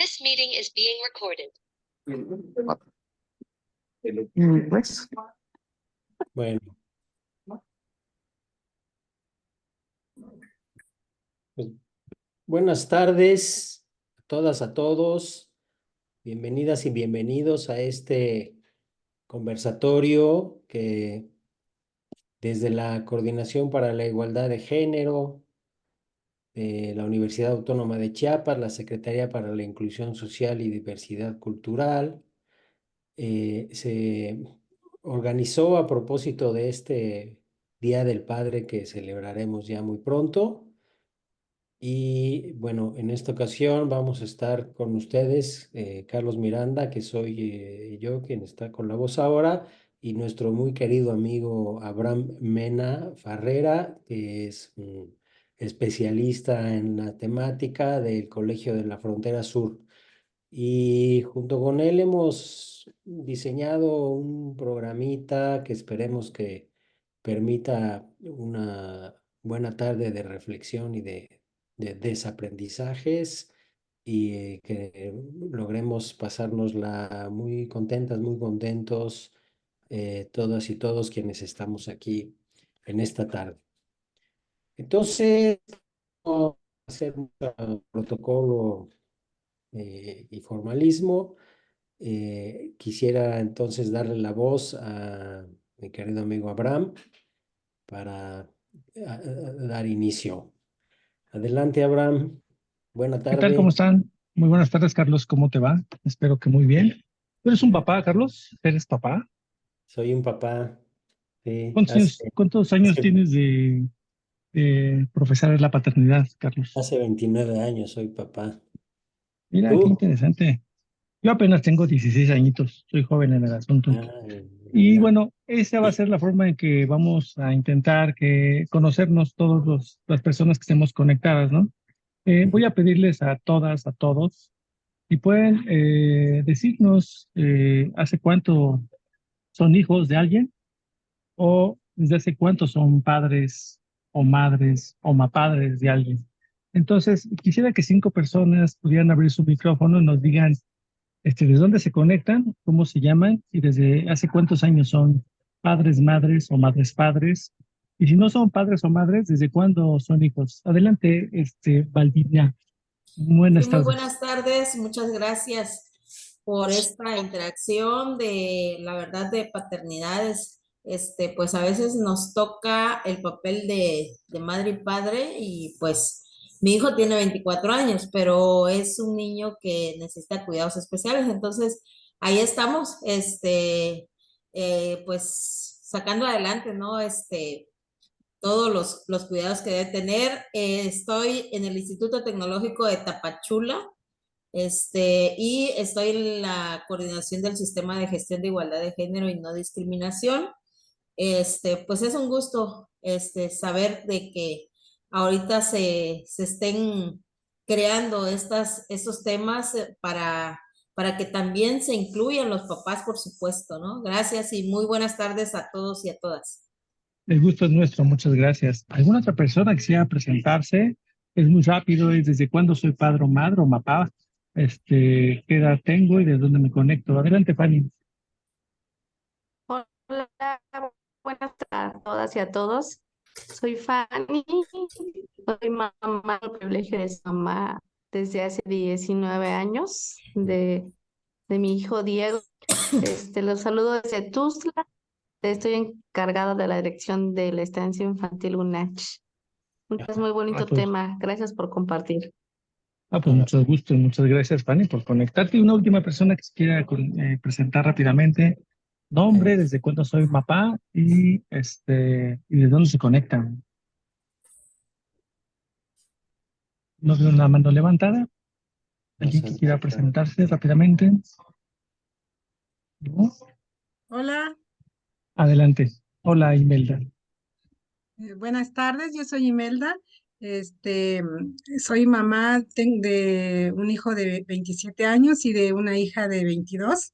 This meeting is being recorded. Pues, Bueno. Pues, buenas tardes a todas, a todos. Bienvenidas y bienvenidos a este conversatorio que desde la Coordinación para la Igualdad de Género de la Universidad Autónoma de Chiapas, la Secretaría para la Inclusión Social y Diversidad Cultural, se organizó a propósito de este Día del Padre que celebraremos ya muy pronto. Y bueno, en esta ocasión vamos a estar con ustedes, Carlos Miranda, que soy yo quien está con la voz ahora, y nuestro muy querido amigo Abraham Mena Farrera, que es especialista en la temática del Colegio de la Frontera Sur. Y junto con él hemos diseñado un programita que esperemos que permita una buena tarde de reflexión y de desaprendizajes y que logremos pasárnosla muy contentas, muy contentos, todas y todos quienes estamos aquí en esta tarde. Entonces, vamos a hacer un protocolo y formalismo. Quisiera entonces darle la voz a mi querido amigo Abraham para dar inicio. Adelante, Abraham. Buena ¿qué tal? ¿Cómo tarde. están? Muy buenas tardes, Carlos. ¿Cómo te va? Espero que muy bien. ¿Tú eres un papá, Carlos? ¿Eres papá? Soy un papá. Sí, ¿Cuántos años tienes de profesar la paternidad, Carlos? hace 29 años soy papá. Mira, qué ¿Tú? interesante. Yo apenas tengo 16 añitos. Soy joven en el asunto. Y Mira. bueno, esa va a ser la forma en que vamos a intentar que conocernos todas las personas que estemos conectadas, ¿no? Voy a pedirles a todas, a todos, si pueden decirnos hace cuánto son hijos de alguien o desde hace cuánto son padres o madres o mapadres de alguien. Entonces, quisiera que 5 personas pudieran abrir su micrófono y nos digan desde dónde se conectan, cómo se llaman y desde hace cuántos años son padres, madres o madres, padres. Y si no son padres o madres, ¿desde cuándo son hijos? Adelante, Valdivia. Sí, Buenas muy tardes. buenas tardes, muchas gracias por esta interacción de la verdad de paternidades. Pues a veces nos toca el papel de madre y padre y pues mi hijo tiene 24 años, pero es un niño que necesita cuidados especiales, entonces ahí estamos, pues sacando adelante, ¿no? Todos los cuidados que debe tener. Estoy en el Instituto Tecnológico de Tapachula, y estoy en la coordinación del Sistema de Gestión de Igualdad de Género y No Discriminación. Pues es un gusto, saber de que ahorita se estén creando estos temas para que también se incluyan los papás, por supuesto, ¿no? Gracias y muy buenas tardes a todos y a todas. El gusto es nuestro, muchas gracias. ¿Alguna otra persona que quisiera presentarse? Es muy rápido, es desde cuándo soy padre o madre o papá, qué edad tengo y de dónde me conecto. Adelante, Fanny. Hola, buenas tardes a todas y a todos. Soy Fanny, soy mamá, el privilegio de ser mamá desde hace 19 años de mi hijo Diego. Los saludo desde Tuzla. Estoy encargada de la dirección de la estancia infantil UNACH. Es muy bonito Pues, tema. Gracias por compartir. pues mucho gusto y muchas gracias, Fanny, por conectarte. Y una última persona que se quiera presentar rápidamente. Nombre, desde cuándo soy papá y y de dónde se conectan. No veo una mano levantada. ¿Alguien que quiera presentarse rápidamente? ¿No? Hola, Adelante. Hola, Imelda. buenas tardes, yo soy Imelda, soy mamá de un hijo de 27 años y de una hija de 22.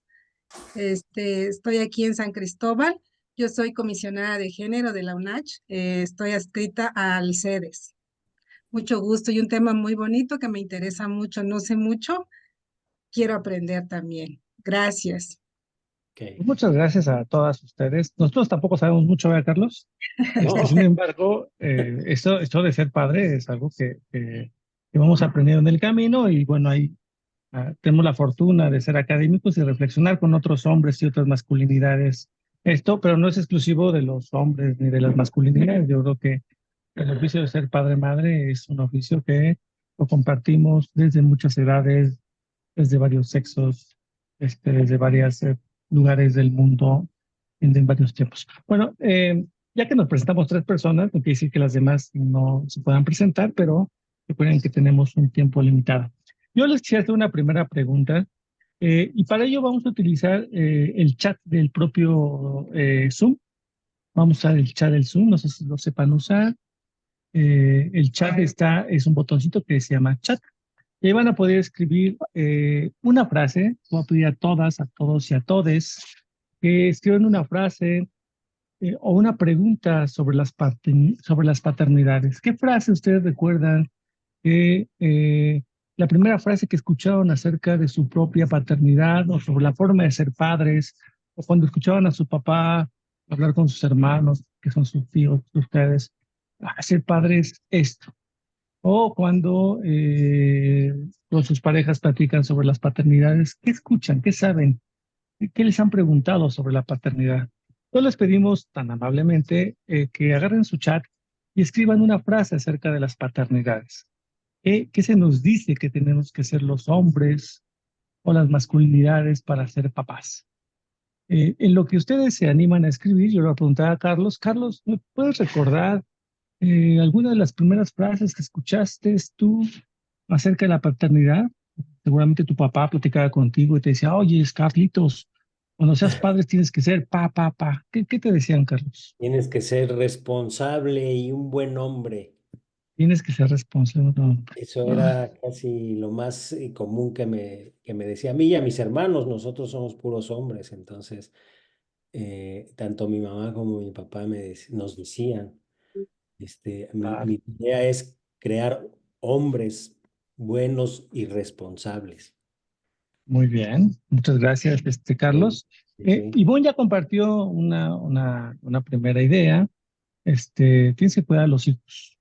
Estoy aquí en San Cristóbal, yo soy comisionada de género de la UNACH, estoy adscrita al CEDES. Mucho gusto y un tema muy bonito que me interesa mucho, no sé mucho, quiero aprender también. Gracias. Ok. Muchas gracias a todas ustedes. Nosotros tampoco sabemos mucho, ¿verdad, Carlos? No, Sin embargo, esto de ser padre es algo que vamos aprendiendo en el camino y bueno, ahí tenemos la fortuna de ser académicos y reflexionar con otros hombres y otras masculinidades. Esto, pero no es exclusivo de los hombres ni de las masculinidades. Yo creo que el oficio de ser padre-madre es un oficio que lo compartimos desde muchas edades, desde varios sexos, desde varios lugares del mundo, en varios tiempos. Bueno, ya que nos presentamos tres personas, no quiere decir que las demás no se puedan presentar, pero recuerden que tenemos un tiempo limitado. Yo les quisiera hacer una primera pregunta y para ello vamos a utilizar el chat del propio Zoom. Vamos a usar el chat del Zoom, no sé si lo sepan usar. El chat es un botoncito que se llama chat. Y ahí van a poder escribir una frase. Voy a pedir a todas, a todos y a todes que escriban una frase o una pregunta sobre sobre las paternidades. ¿Qué frase ustedes recuerdan que la primera frase que escucharon acerca de su propia paternidad o sobre la forma de ser padres o cuando escuchaban a su papá hablar con sus hermanos, que son sus tíos, ustedes, ser padres esto? O cuando con sus parejas platican sobre las paternidades, ¿qué escuchan? ¿Qué saben? ¿Qué les han preguntado sobre la paternidad? Entonces les pedimos tan amablemente que agarren su chat y escriban una frase acerca de las paternidades. ¿Qué se nos dice que tenemos que ser los hombres o las masculinidades para ser papás? En lo que ustedes se animan a escribir, yo le voy a preguntar a Carlos. Carlos, ¿me puedes recordar alguna de las primeras frases que escuchaste tú acerca de la paternidad? Seguramente tu papá platicaba contigo y te decía, oye, Carlitos, cuando seas padres tienes que ser pa, pa, pa. ¿Qué te decían, Carlos? tienes que ser responsable y un buen hombre. Tienes que ser responsable. No. Eso Ah, era casi lo más común que me decía a mí y a mis hermanos. Nosotros somos puros hombres, entonces tanto mi mamá como mi papá nos decían, claro. mi idea es crear hombres buenos y responsables. Muy bien, muchas gracias, Sí, Carlos. sí, sí. Ivonne ya compartió una primera idea. Tienes que cuidar a los hijos.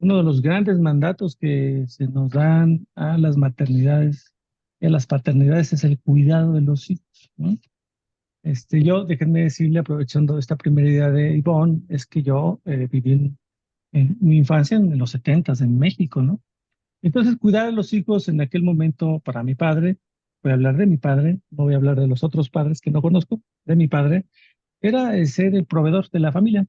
Uno de los grandes mandatos que se nos dan a las maternidades y a las paternidades es el cuidado de los hijos, ¿no? Déjenme decirle, aprovechando esta primera idea de Ivonne, es que yo viví en mi infancia en los 70 en México, ¿no? Entonces, cuidar a los hijos en aquel momento para mi padre, voy a hablar de mi padre, no voy a hablar de los otros padres que no conozco, de mi padre, era ser el proveedor de la familia.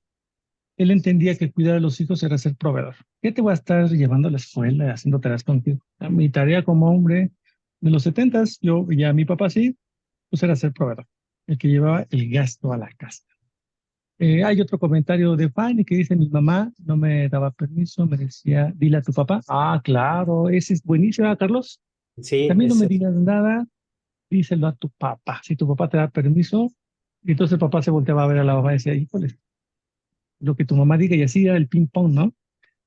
Él entendía que cuidar a los hijos era ser proveedor. ¿Qué te va a estar llevando a la escuela, haciendo tareas contigo? Mi tarea como hombre de los 70, yo ya mi papá sí, pues era ser proveedor, el que llevaba el gasto a la casa. Hay otro comentario de Fanny que dice, mi mamá no me daba permiso, me decía, dile a tu papá. Ah, claro, ese es buenísimo, ¿verdad, Carlos? Sí, También no me eso. digas nada, díselo a tu papá. Si tu papá te da permiso, y entonces el papá se volteaba a ver a la mamá y decía, híjole, lo que tu mamá diga y así era el ping pong, ¿no?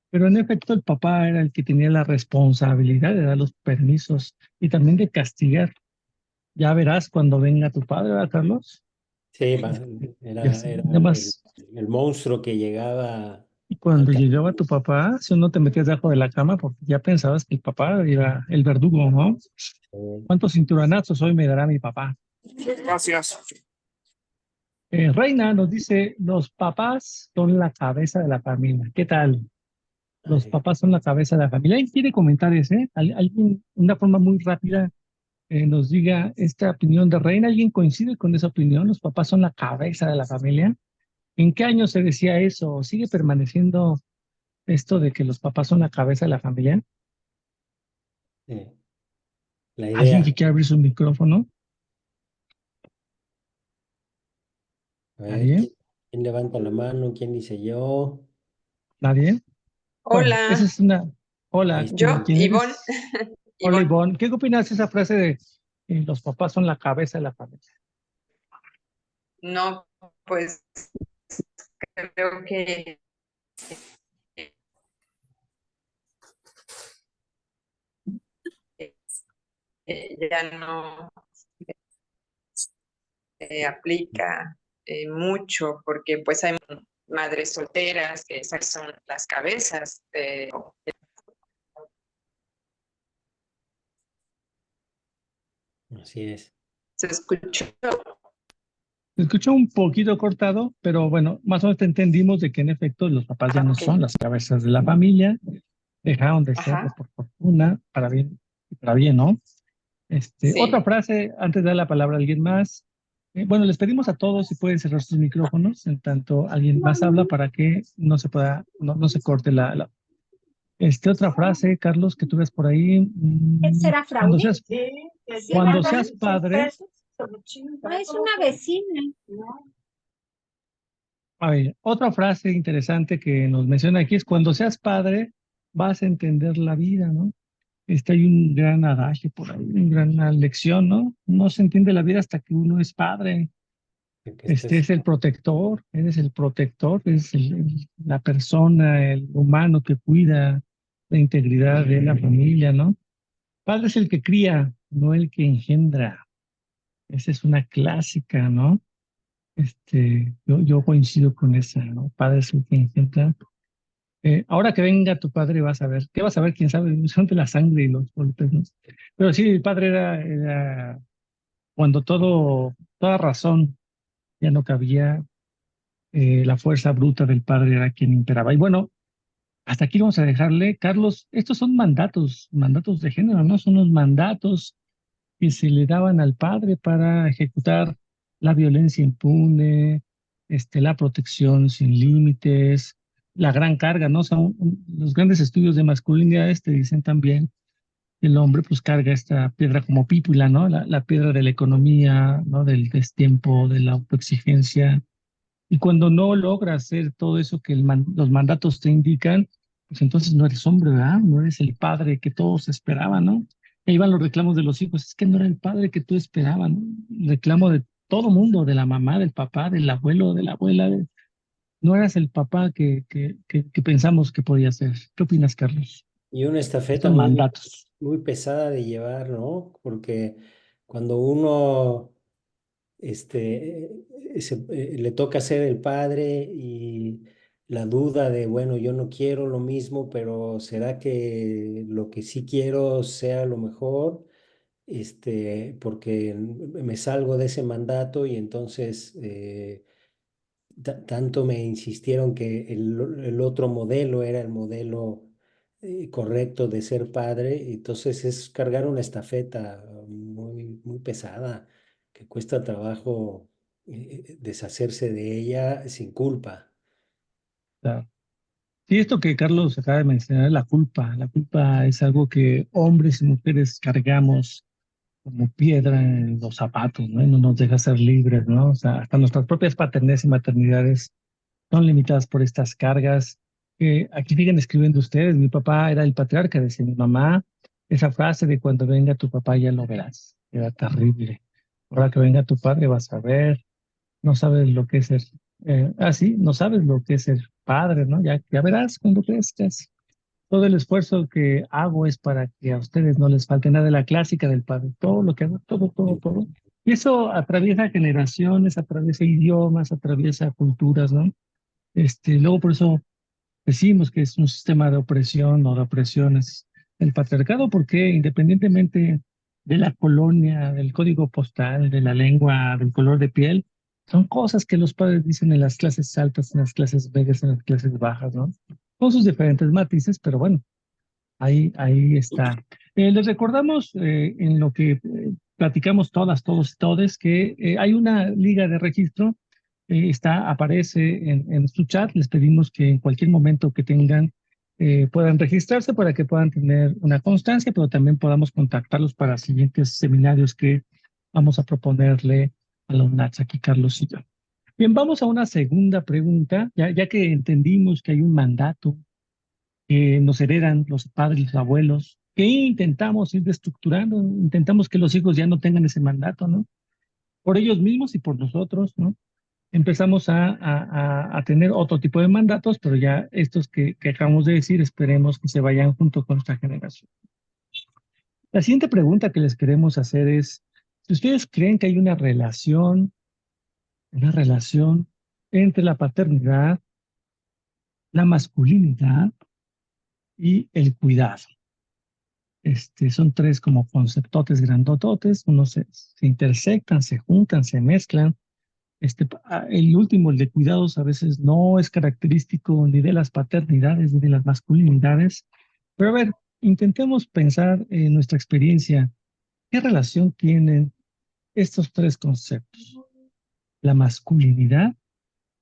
Pero en efecto el papá era el que tenía la responsabilidad de dar los permisos y también de castigar. Ya verás cuando venga tu padre, ¿verdad, Carlos? Sí, Y así, era nada más. el monstruo que llegaba Y a cuando casa. llegaba tu papá, si no te metías debajo de la cama porque ya pensabas que el papá era el verdugo, ¿no? ¿Cuántos cinturonazos hoy me dará mi papá? Gracias. Reina nos dice, los papás son la cabeza de la familia. ¿Qué tal? Los Ay, papás son la cabeza de la familia. ¿Alguien quiere comentar eso? ¿Alguien, una forma muy rápida, nos diga esta opinión de Reina? ¿Alguien coincide con esa opinión? ¿Los papás son la cabeza de la familia? ¿En qué año se decía eso? ¿Sigue permaneciendo esto de que los papás son la cabeza de la familia? eh, la ¿Alguien que idea. quiera abrir su micrófono? A ver, ¿Nadie? ¿quién levanta la mano? ¿Quién dice yo? ¿Nadie? Bueno, esa Hola, es una... Ahí Hola, está. yo, ¿quién Ivonne, eres? Hola, Ivonne, Ivonne. ¿Qué opinas de esa frase de los papás son la cabeza de la familia? no, pues creo que ya no aplica mucho, porque pues hay madres solteras, que esas son las cabezas de... Así es. Se escuchó. Se escuchó un poquito cortado, pero bueno, más o menos entendimos de que en efecto los papás ya no Ok. son las cabezas de la familia, dejaron de serlo Ajá. por fortuna, para bien, ¿no? Otra Sí. frase, antes de dar la palabra a alguien más. Bueno, les pedimos a todos si pueden cerrar sus micrófonos, en tanto alguien más habla para que no se pueda, no se corte otra frase, Carlos, que tú ves por ahí. ¿Será Cuando fraude? cuando seas padre, No, es una vecina. a ver, otra frase interesante que nos menciona aquí es: cuando seas padre, vas a entender la vida, ¿no? Hay un gran adagio por ahí, una gran lección, ¿no? No se entiende la vida hasta que uno es padre. Que estés- Es el protector, eres el protector, es la persona, el humano que cuida la integridad de la familia, ¿no? Padre es el que cría, no el que engendra. Esa es una clásica, ¿no? Yo coincido con esa, ¿no? Padre es el que engendra. Ahora que venga tu padre vas a ver, ¿qué vas a ver? ¿Quién sabe? Son de la sangre y los golpes, ¿no? Pero sí, el padre era cuando toda razón ya no cabía, la fuerza bruta del padre era quien imperaba. Y bueno, hasta aquí vamos a dejarle. Carlos, estos son mandatos de género, ¿no? Son los mandatos que se le daban al padre para ejecutar la violencia impune, la protección sin límites, la gran carga, ¿no? Los grandes estudios de masculinidades te dicen también que el hombre pues carga esta piedra como pípula, ¿no? La piedra de la economía, ¿no? Del destiempo, de la autoexigencia. Y cuando no logras hacer todo eso que los mandatos te indican, pues entonces no eres hombre, ¿verdad? No eres el padre que todos esperaban, ¿no? Y ahí van los reclamos de los hijos: es que no era el padre que tú esperabas, ¿no? El reclamo de todo mundo, de la mamá, del papá, del abuelo, de la abuela. No eras el papá que pensamos que podía ser. ¿Qué opinas, Carlos? Y una estafeta Estos muy, mandatos. muy pesada de llevar, ¿no? Porque cuando uno le toca ser el padre y la duda de, bueno, yo no quiero lo mismo, pero ¿será que lo que sí quiero sea lo mejor? Porque me salgo de ese mandato y entonces tanto me insistieron que el otro modelo era el modelo correcto de ser padre. Entonces es cargar una estafeta muy, muy pesada, que cuesta trabajo deshacerse de ella sin culpa. Claro. Sí, esto que Carlos acaba de mencionar, la culpa. La culpa es algo que hombres y mujeres cargamos como piedra en los zapatos, ¿no? Y no nos deja ser libres, ¿no? O sea, hasta nuestras propias paternidades y maternidades son limitadas por estas cargas que aquí siguen escribiendo ustedes. Mi papá era el patriarca, decía mi mamá. Esa frase de cuando venga tu papá ya lo verás, era terrible. Ahora que venga tu padre vas a ver, no sabes lo que es ser, sí, no sabes lo que es ser padre, ¿no? Ya verás cuando crezcas. Todo el esfuerzo que hago es para que a ustedes no les falte nada, de la clásica del padre. Todo lo que hago, todo. Y eso atraviesa generaciones, atraviesa idiomas, atraviesa culturas, ¿no? Luego por eso decimos que es un sistema de opresión o de opresiones el patriarcado, porque independientemente de la colonia, del código postal, de la lengua, del color de piel, son cosas que los padres dicen en las clases altas, en las clases medias, en las clases bajas, ¿no? Con sus diferentes matices, pero bueno, ahí está. Les recordamos, en lo que platicamos todos y todes, que hay una liga de registro. Aparece en su chat. Les pedimos que en cualquier momento que tengan, puedan registrarse para que puedan tener una constancia, pero también podamos contactarlos para siguientes seminarios que vamos a proponerle a los NATS aquí, Carlos y yo. Bien, vamos a una segunda pregunta, ya que entendimos que hay un mandato que nos heredan los padres, los abuelos, que intentamos ir destructurando, intentamos que los hijos ya no tengan ese mandato, ¿no? Por ellos mismos y por nosotros, ¿no? Empezamos a tener otro tipo de mandatos, pero ya estos que acabamos de decir, esperemos que se vayan junto con nuestra generación. La siguiente pregunta que les queremos hacer es, si ustedes creen que hay una relación entre la paternidad, la masculinidad y el cuidado. Son tres como conceptotes grandototes, unos se intersectan, se juntan, se mezclan. El último, el de cuidados, a veces no es característico ni de las paternidades ni de las masculinidades. Pero a ver, intentemos pensar en nuestra experiencia. ¿Qué relación tienen estos tres conceptos? La masculinidad,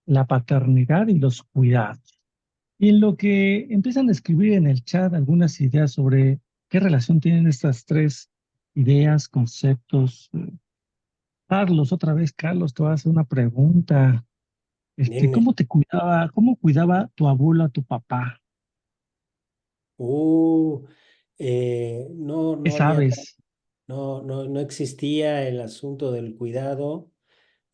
la paternidad y los cuidados. Y en lo que empiezan a escribir en el chat algunas ideas sobre qué relación tienen estas tres ideas, conceptos. Carlos, otra vez, Carlos, te voy a hacer una pregunta. Dime. ¿Cómo cuidaba tu abuelo a tu papá? Uh, ¿Qué no había, sabes? no existía el asunto del cuidado.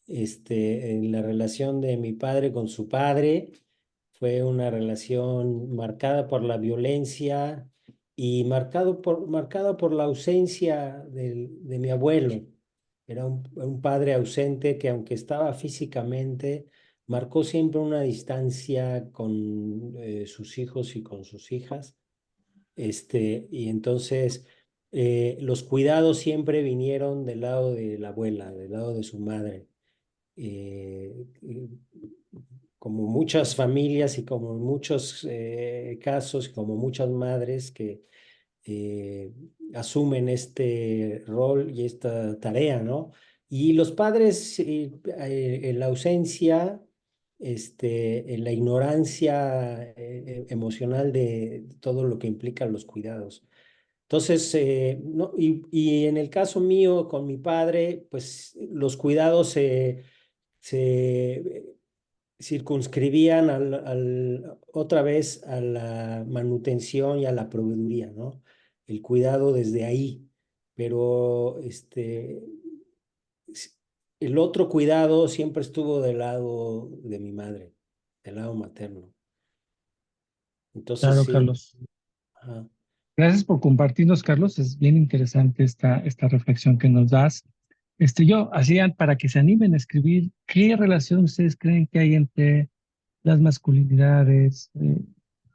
En la relación de mi padre con su padre fue una relación marcada por la violencia y marcada por la ausencia de mi abuelo. Era un padre ausente que, aunque estaba físicamente, marcó siempre una distancia con sus hijos y con sus hijas. Y entonces los cuidados siempre vinieron del lado de la abuela, del lado de su madre. Como muchas familias y como muchos casos, como muchas madres que eh, asumen este rol y esta tarea, ¿no? Y los padres, en la ausencia, en la ignorancia emocional de todo lo que implica los cuidados. Entonces, no, y en el caso mío con mi padre, pues los cuidados se circunscribían otra vez a la manutención y a la proveeduría, ¿no? El cuidado desde ahí. Pero s- el otro cuidado siempre estuvo del lado de mi madre, del lado materno. Entonces, Claro, sí. Carlos. Ajá. Gracias por compartirnos, Carlos. Es bien interesante esta reflexión que nos das. Yo hacía para que se animen a escribir qué relación ustedes creen que hay entre las masculinidades,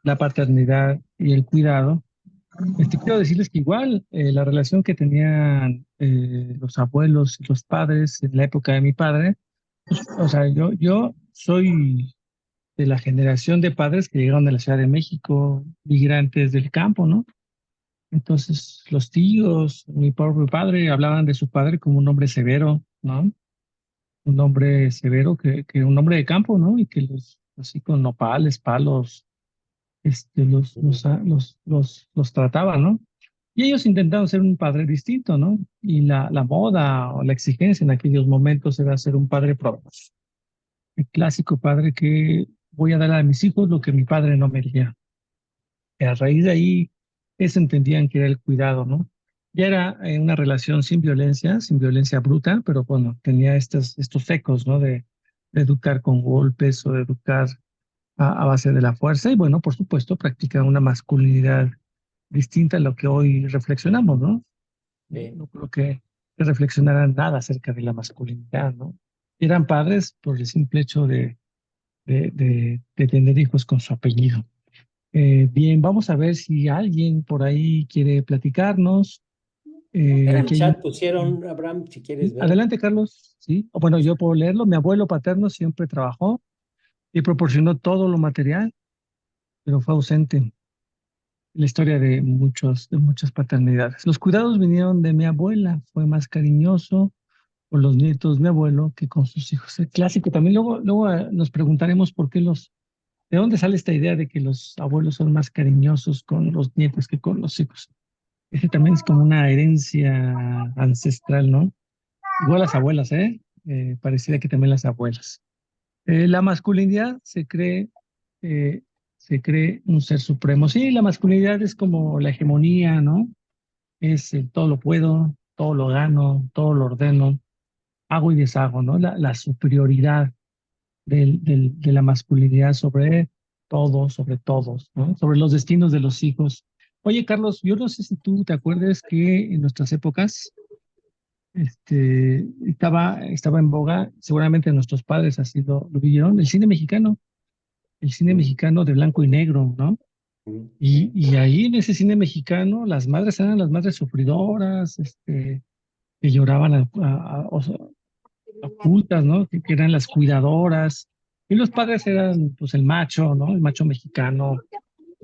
la paternidad y el cuidado. Quiero decirles que igual la relación que tenían los abuelos y los padres en la época de mi padre, pues, o sea, yo soy de la generación de padres que llegaron de la Ciudad de México, migrantes del campo, ¿no? Entonces, los tíos, mi propio padre, hablaban de su padre como un hombre severo, ¿no? Un hombre severo que un hombre de campo, ¿no? Y que así con nopales, palos, los trataba, ¿no? Y ellos intentaron ser un padre distinto, ¿no? Y la moda o la exigencia en aquellos momentos era ser un padre propio. El clásico padre que voy a dar a mis hijos lo que mi padre no me dio. Y a raíz de ahí, eso entendían que era el cuidado, ¿no? Ya era una relación sin violencia bruta, pero bueno, tenía estos ecos, ¿no? De educar con golpes o de educar a base de la fuerza. Y bueno, por supuesto, practica una masculinidad distinta a lo que hoy reflexionamos, ¿no? Sí. No creo que reflexionaran nada acerca de la masculinidad, ¿no? Eran padres por el simple hecho de tener hijos con su apellido. Bien, vamos a ver si alguien por ahí quiere platicarnos. En el Aquí hay chat pusieron, Abraham, si quieres ver. Adelante, Carlos. Sí. O bueno, yo puedo leerlo. Mi abuelo paterno siempre trabajó y proporcionó todo lo material, pero fue ausente en la historia de muchas paternidades. Los cuidados vinieron de mi abuela. Fue más cariñoso con los nietos de mi abuelo que con sus hijos. El clásico. También luego nos preguntaremos ¿de dónde sale esta idea de que los abuelos son más cariñosos con los nietos que con los hijos? Ese también es como una herencia ancestral, ¿no? Igual las abuelas, ¿eh? Pareciera que también las abuelas. La masculinidad eh, se cree un ser supremo. Sí, la masculinidad es como la hegemonía, ¿no? Es el todo lo puedo, todo lo gano, todo lo ordeno, hago y deshago, ¿no? La superioridad de la masculinidad sobre todo, sobre todos, ¿no? Sobre los destinos de los hijos. Oye, Carlos, yo no sé si tú te acuerdas que en nuestras épocas estaba en boga, seguramente nuestros padres así lo vieron, el cine Mm, mexicano de blanco y negro, ¿no? sí, Y ahí en ese cine mexicano, las madres eran las madres sufridoras, que lloraban o sea, ocultas, ¿no? Que eran las cuidadoras. Y los padres eran, pues, el macho, ¿no? El macho mexicano,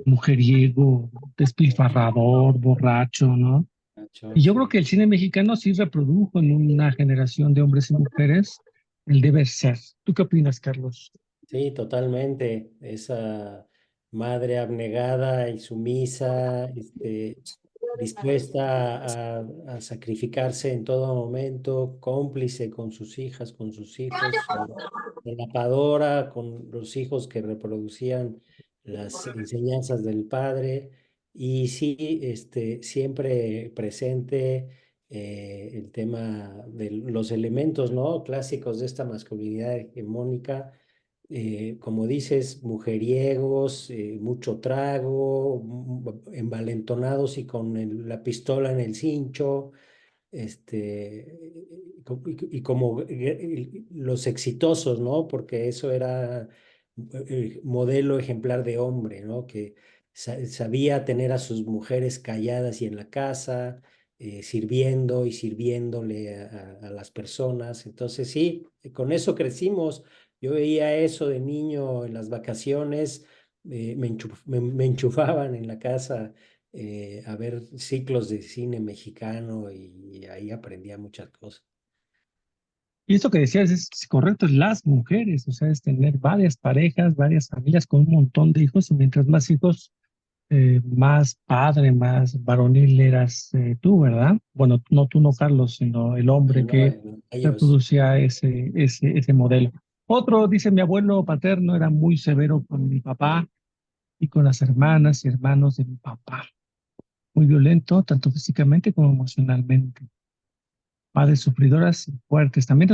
mujeriego, despilfarrador, borracho, ¿no? Nacho, Y yo creo sí. que el cine mexicano sí reprodujo en una generación de hombres y mujeres el deber ser. ¿Tú qué opinas, Carlos? Sí, totalmente. Esa madre abnegada y sumisa, dispuesta a sacrificarse en todo momento, cómplice con sus hijas, con sus hijos, delapadora con los hijos que reproducían las enseñanzas del padre. Y sí, siempre presente el tema de los elementos, ¿no? Clásicos de esta masculinidad hegemónica, como dices, mujeriegos, mucho trago, envalentonados y con la pistola en el cincho, y como los exitosos, ¿no? Porque eso era el modelo ejemplar de hombre, ¿no? Que sabía tener a sus mujeres calladas y en la casa, sirviendo y sirviéndole a las personas. Entonces, sí, con eso crecimos. Yo veía eso de niño en las vacaciones, me enchufaban en la casa a ver ciclos de cine mexicano y ahí aprendía muchas cosas. Y esto que decías es correcto, es las mujeres, o sea, es tener varias parejas, varias familias con un montón de hijos, y mientras más hijos, más padre, más varonil eras tú, ¿verdad? Bueno, no tú, no Carlos, sino el Y hombre no, que ellos, reproducía ese modelo. Otro, dice mi abuelo paterno, era muy severo con mi papá y con las hermanas y hermanos de mi papá. Muy violento, tanto físicamente como emocionalmente. Madres sufridoras y fuertes. También,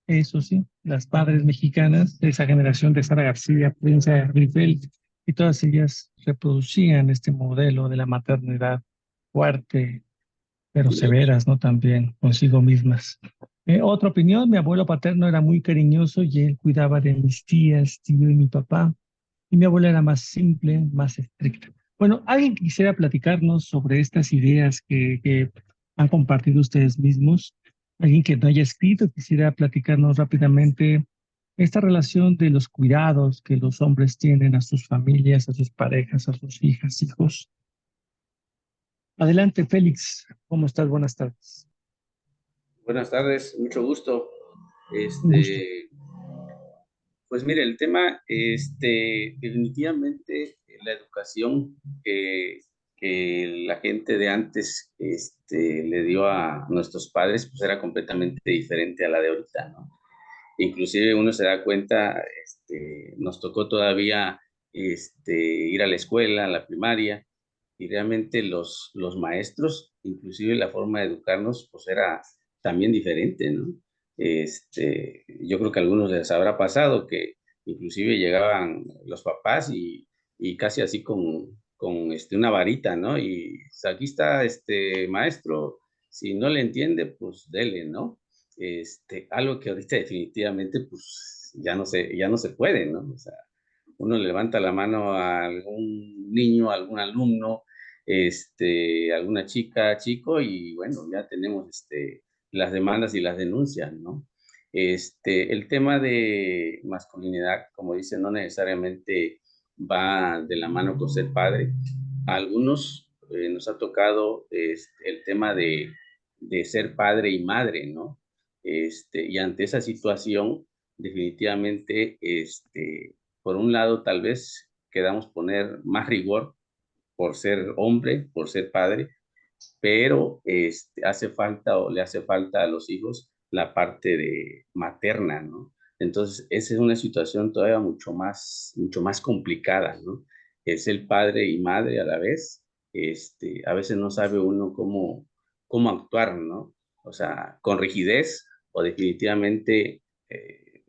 eso sí, las padres mexicanas de esa generación de Sara García, Prince Rifel, y todas ellas reproducían este modelo de la maternidad fuerte, pero severas, ¿no? También consigo mismas. Otra opinión, mi abuelo paterno era muy cariñoso y él cuidaba de mis tías, tío y mi papá. Y mi abuela era más simple, más estricta. Bueno, ¿alguien quisiera platicarnos sobre estas ideas que han compartido ustedes mismos? Alguien que no haya escrito quisiera platicarnos rápidamente esta relación de los cuidados que los hombres tienen a sus familias, a sus parejas, a sus hijas, hijos. Adelante, Félix. ¿Cómo estás? Buenas tardes. Buenas tardes, mucho gusto. Un gusto. Pues mire, el tema, definitivamente la educación que la gente de antes, le dio a nuestros padres, pues era completamente diferente a la de ahorita, ¿no? Inclusive uno se da cuenta, nos tocó todavía, ir a la escuela, a la primaria, y realmente los maestros, inclusive la forma de educarnos, pues era también diferente, ¿no? Yo creo que a algunos les habrá pasado que inclusive llegaban los papás y casi así con una varita, ¿no? Y pues, aquí está este maestro, si no le entiende, pues dele, ¿no? Algo que ahorita definitivamente pues ya no se puede, ¿no? O sea, uno levanta la mano a algún niño, a algún alumno, alguna chica, chico, y bueno, ya tenemos las demandas y las denuncias, ¿no? El tema de masculinidad, como dice, no necesariamente va de la mano con ser padre. A algunos nos ha tocado el tema de ser padre y madre, ¿no? Y ante esa situación, definitivamente, por un lado, tal vez queramos poner más rigor por ser hombre, por ser padre, pero hace falta o le hace falta a los hijos la parte de materna, ¿no? Entonces, esa es una situación todavía mucho más complicada, ¿no? Es el padre y madre a la vez. A veces no sabe uno cómo actuar, ¿no? O sea, con rigidez o definitivamente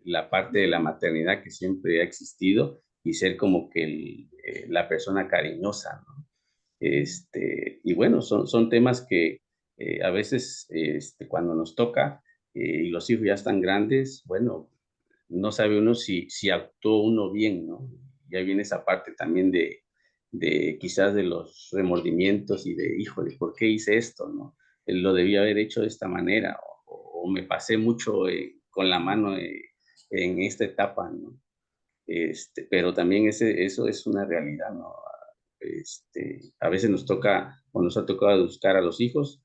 la parte de la maternidad que siempre ha existido y ser como que la persona cariñosa, ¿no? Y bueno, son temas que a veces cuando nos toca y los hijos ya están grandes, bueno, no sabe uno si actuó uno bien, ¿no? Ya viene esa parte también de quizás de los remordimientos y de, híjole, ¿por qué hice esto, no? Lo debía haber hecho de esta manera, o me pasé mucho con la mano en esta etapa, ¿no? Pero también eso es una realidad, ¿no? A veces nos toca, o nos ha tocado buscar a los hijos,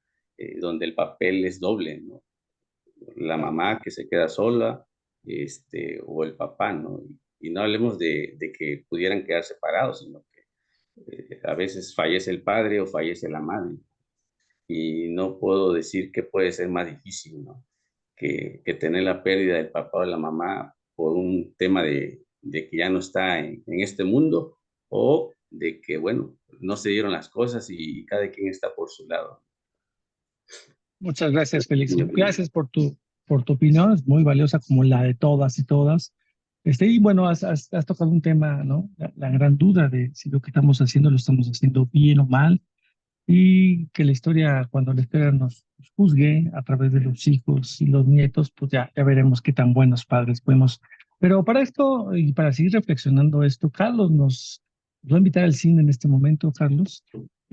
donde el papel es doble, ¿no? La mamá que se queda sola, o el papá, ¿no? Y no hablemos de que pudieran quedar separados, sino que a veces fallece el padre o fallece la madre. Y no puedo decir que puede ser más difícil, ¿no? Que tener la pérdida del papá o de la mamá por un tema de que ya no está en este mundo, o de que, bueno, no se dieron las cosas y cada quien está por su lado. Muchas gracias, Félix. Gracias por tu opinión, es muy valiosa como la de todas y todas. Y bueno, has tocado un tema, ¿no? La gran duda de si lo que estamos haciendo lo estamos haciendo bien o mal, y que la historia, cuando la historia nos juzgue a través de los hijos y los nietos, pues ya veremos qué tan buenos padres podemos. Pero para esto y para seguir reflexionando esto, Carlos nos va a invitar al cine en este momento, Carlos,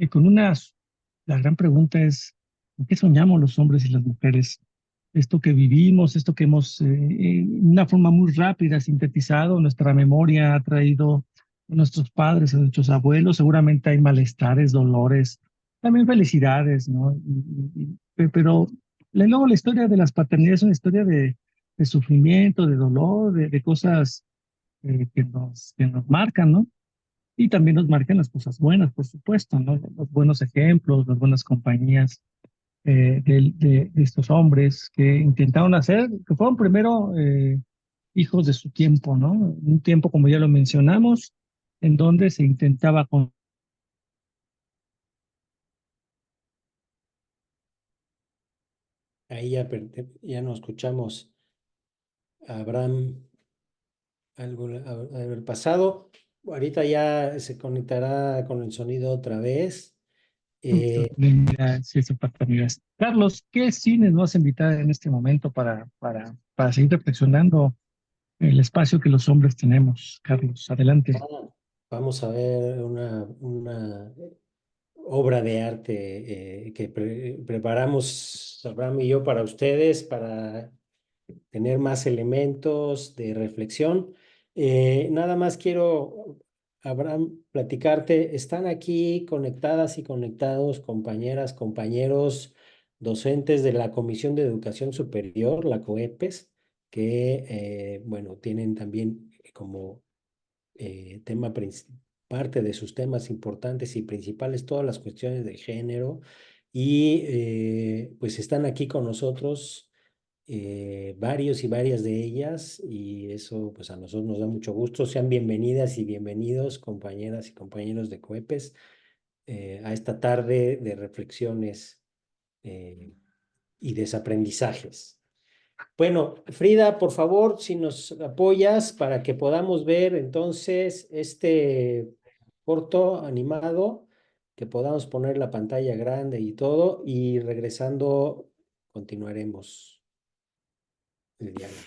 con la gran pregunta es, ¿en qué soñamos los hombres y las mujeres? Esto que vivimos, esto que hemos, de una forma muy rápida, sintetizado, nuestra memoria ha traído a nuestros padres, a nuestros abuelos, seguramente hay malestares, dolores, también felicidades, ¿no? Pero luego la historia de las paternidades es una historia de sufrimiento, de dolor, de cosas que nos marcan, ¿no? Y también nos marcan las cosas buenas, por supuesto, ¿no? Los buenos ejemplos, las buenas compañías de estos hombres que intentaron hacer, que fueron primero hijos de su tiempo, ¿no? Un tiempo, como ya lo mencionamos, en donde se intentaba con Ahí ya no escuchamos a Abraham algo haber pasado. Ahorita ya se conectará con el sonido otra vez. sí, paternidades. Carlos, ¿qué cines nos vas a invitar en este momento para seguir reflexionando el espacio que los hombres tenemos? Carlos, adelante. Vamos a ver una obra de arte que preparamos Abraham y yo para ustedes, para tener más elementos de reflexión. Nada más quiero, Abraham, platicarte, están aquí conectadas y conectados compañeras, compañeros, docentes de la Comisión de Educación Superior, la COEPES, que, bueno, tienen también como parte de sus temas importantes y principales todas las cuestiones de género, y pues están aquí con nosotros varios y varias de ellas, y eso pues a nosotros nos da mucho gusto. Sean bienvenidas y bienvenidos, compañeras y compañeros de COEPES, a esta tarde de reflexiones y desaprendizajes. Bueno, Frida, por favor, si nos apoyas para que podamos ver entonces este corto animado, que podamos poner la pantalla grande y todo, y regresando continuaremos el diálogo.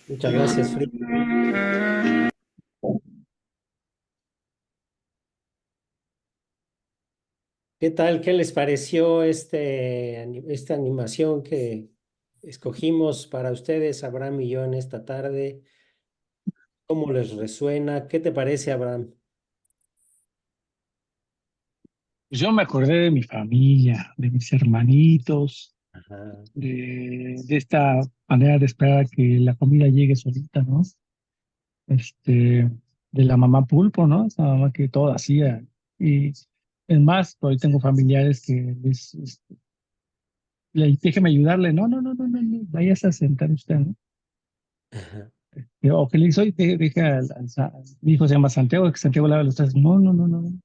Muchas gracias, Frida. ¿Qué tal? ¿Qué les pareció esta animación que escogimos para ustedes, Abraham y yo, en esta tarde? ¿Cómo les resuena? ¿Qué te parece, Abraham? Yo me acordé de mi familia, de mis hermanitos, Ajá. de esta manera de esperar a que la comida llegue solita, ¿no? De la mamá pulpo, ¿no? Esa mamá que todo hacía. Y es más, hoy tengo familiares que déjeme ayudarle. No, no, no, no, no, no, váyase a sentar usted, ¿no? Ajá. O que le dice, oye, deja mi hijo se llama Santiago, que Santiago lava los trastes. No, no, no, no, no,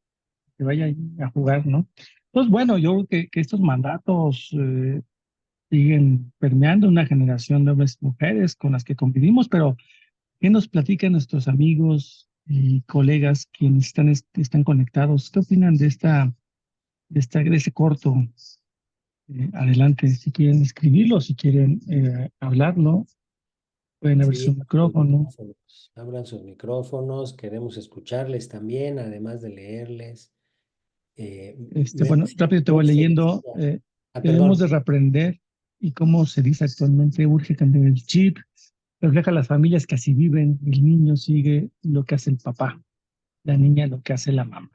que vaya ahí a jugar, ¿no? Pues bueno, yo creo que estos mandatos siguen permeando una generación de hombres y mujeres con las que convivimos, pero ¿qué nos platican nuestros amigos y colegas quienes están conectados? ¿Qué opinan de este corto? Adelante, si quieren escribirlo, si quieren hablarlo, pueden abrir su Sí, micrófono. abran sus micrófonos, queremos escucharles también, además de leerles. Bueno, rápido te voy leyendo. Debemos de Perdón. reaprender y cómo se dice actualmente, urge cambiar el chip. Refleja las familias que así viven. El niño sigue lo que hace el papá, la niña lo que hace la mamá.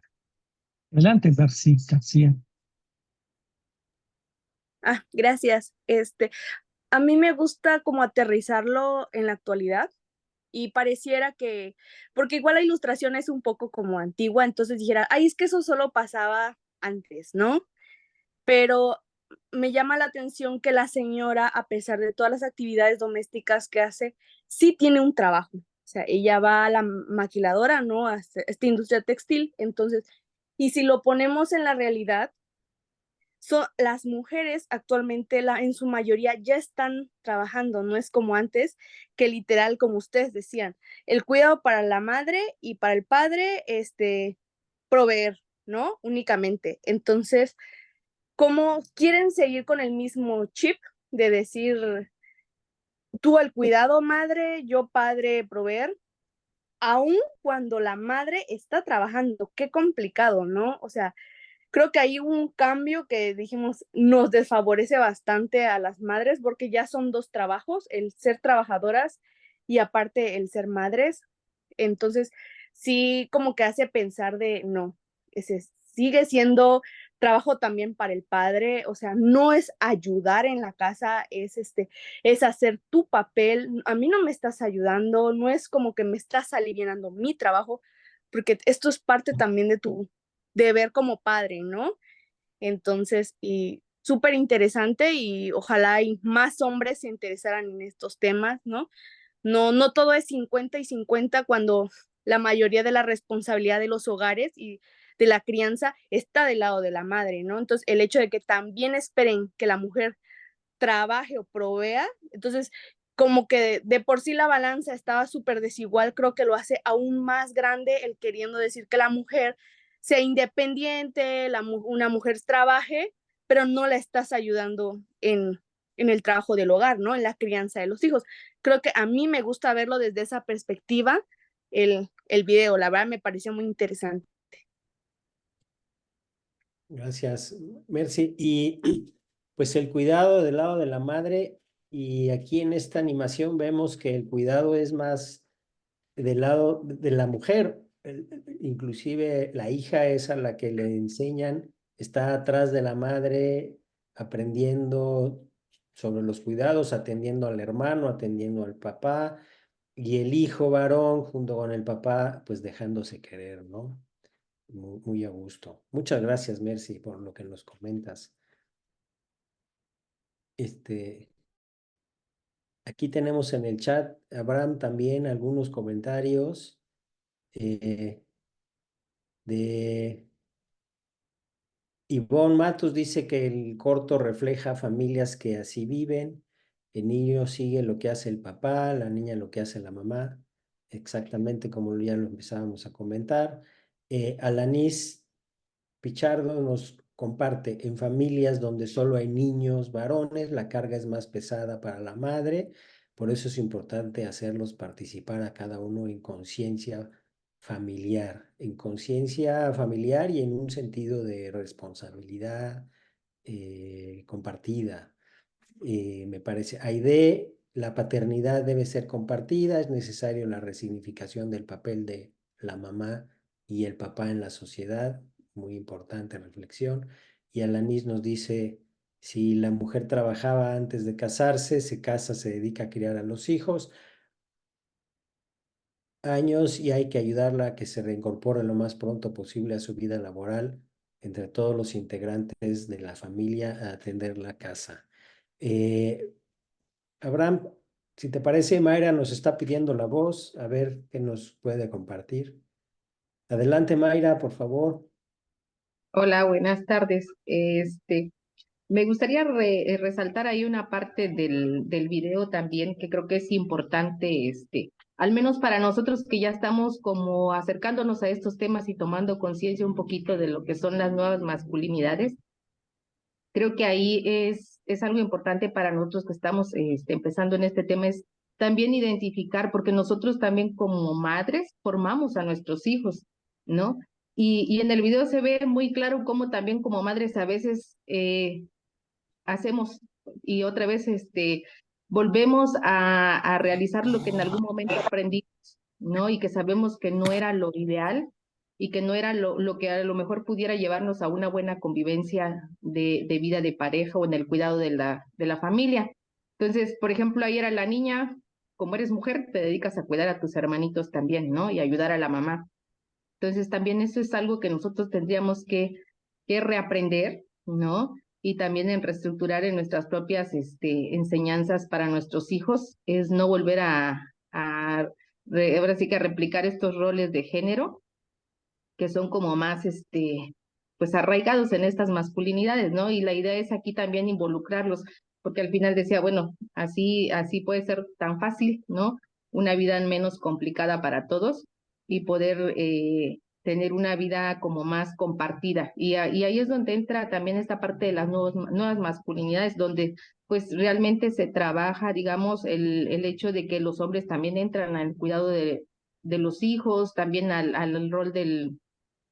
Adelante, García. Gracias. A mí me gusta como aterrizarlo en la actualidad y pareciera que, porque igual la ilustración es un poco como antigua, entonces dijera, ay, es que eso solo pasaba antes, ¿no? Pero me llama la atención que la señora, a pesar de todas las actividades domésticas que hace, sí tiene un trabajo. O sea, ella va a la maquiladora, ¿no? A esta industria textil. Entonces, y si lo ponemos en la realidad, las mujeres actualmente en su mayoría ya están trabajando, no es como antes, que literal, como ustedes decían, el cuidado para la madre y para el padre, proveer, ¿no? Únicamente. Entonces, ¿cómo quieren seguir con el mismo chip de decir, tú al cuidado madre, yo padre proveer? Aún cuando la madre está trabajando, qué complicado, ¿no? O sea, creo que hay un cambio que dijimos nos desfavorece bastante a las madres porque ya son dos trabajos, el ser trabajadoras y aparte el ser madres. Entonces, sí, como que hace pensar de, no, ese sigue siendo trabajo también para el padre, o sea, no es ayudar en la casa, es hacer tu papel, a mí no me estás ayudando, no es como que me estás aliviando mi trabajo, porque esto es parte también de tu deber como padre, ¿no? Entonces, y súper interesante y ojalá y más hombres se interesaran en estos temas, ¿no? No todo es 50 y 50 cuando la mayoría de la responsabilidad de los hogares y de la crianza está del lado de la madre, ¿no? Entonces, el hecho de que también esperen que la mujer trabaje o provea, entonces como que de por sí la balanza estaba súper desigual, creo que lo hace aún más grande el queriendo decir que la mujer sea independiente, una mujer trabaje, pero no la estás ayudando en el trabajo del hogar, ¿no? En la crianza de los hijos. Creo que a mí me gusta verlo desde esa perspectiva, el video, la verdad me pareció muy interesante. Gracias, Mercy. Y pues el cuidado del lado de la madre Y aquí en esta animación vemos que el cuidado es más del lado de la mujer. Inclusive la hija es a la que le enseñan, está atrás de la madre aprendiendo sobre los cuidados, atendiendo al hermano, atendiendo al papá, y el hijo varón junto con el papá, pues dejándose querer, ¿no? Muy a gusto. Muchas gracias, Mercy, por lo que nos comentas. Aquí tenemos en el chat, Abraham, también algunos comentarios de Ivonne Matos. Dice que el corto refleja familias que así viven. El niño sigue lo que hace el papá, la niña lo que hace la mamá, exactamente como ya lo empezábamos a comentar. Alanis Pichardo nos comparte, en familias donde solo hay niños varones, la carga es más pesada para la madre, por eso es importante hacerlos participar a cada uno en conciencia familiar y en un sentido de responsabilidad compartida. Me parece, Aide, la paternidad debe ser compartida, es necesario la resignificación del papel de la mamá y el papá en la sociedad, muy importante reflexión. Y Alanis nos dice, si la mujer trabajaba antes de casarse, se casa, se dedica a criar a los hijos, años, y hay que ayudarla a que se reincorpore lo más pronto posible a su vida laboral, entre todos los integrantes de la familia, a atender la casa. Abraham, si te parece, Mayra nos está pidiendo la voz, a ver qué nos puede compartir. Adelante, Mayra, por favor. Hola, buenas tardes. Me gustaría resaltar ahí una parte del video también que creo que es importante, al menos para nosotros que ya estamos como acercándonos a estos temas y tomando conciencia un poquito de lo que son las nuevas masculinidades. Creo que ahí es algo importante para nosotros que estamos empezando en este tema, es también identificar, porque nosotros también como madres formamos a nuestros hijos, ¿no? Y en el video se ve muy claro cómo también como madres a veces hacemos y otra vez volvemos a realizar lo que en algún momento aprendimos, ¿no? Y que sabemos que no era lo ideal y que no era lo que a lo mejor pudiera llevarnos a una buena convivencia de vida de pareja o en el cuidado de la familia. Entonces, por ejemplo, ayer a la niña, como eres mujer, te dedicas a cuidar a tus hermanitos también, ¿no? Y ayudar a la mamá. Entonces, también eso es algo que nosotros tendríamos que reaprender, ¿no? Y también en reestructurar en nuestras propias enseñanzas para nuestros hijos, es no volver ahora sí que a replicar estos roles de género, que son como más, pues arraigados en estas masculinidades, ¿no? Y la idea es aquí también involucrarlos, porque al final decía, bueno, así puede ser tan fácil, ¿no? Una vida menos complicada para todos y poder tener una vida como más compartida. Y ahí es donde entra también esta parte de las nuevas masculinidades, donde pues realmente se trabaja, digamos, el hecho de que los hombres también entran al cuidado de los hijos, también al rol del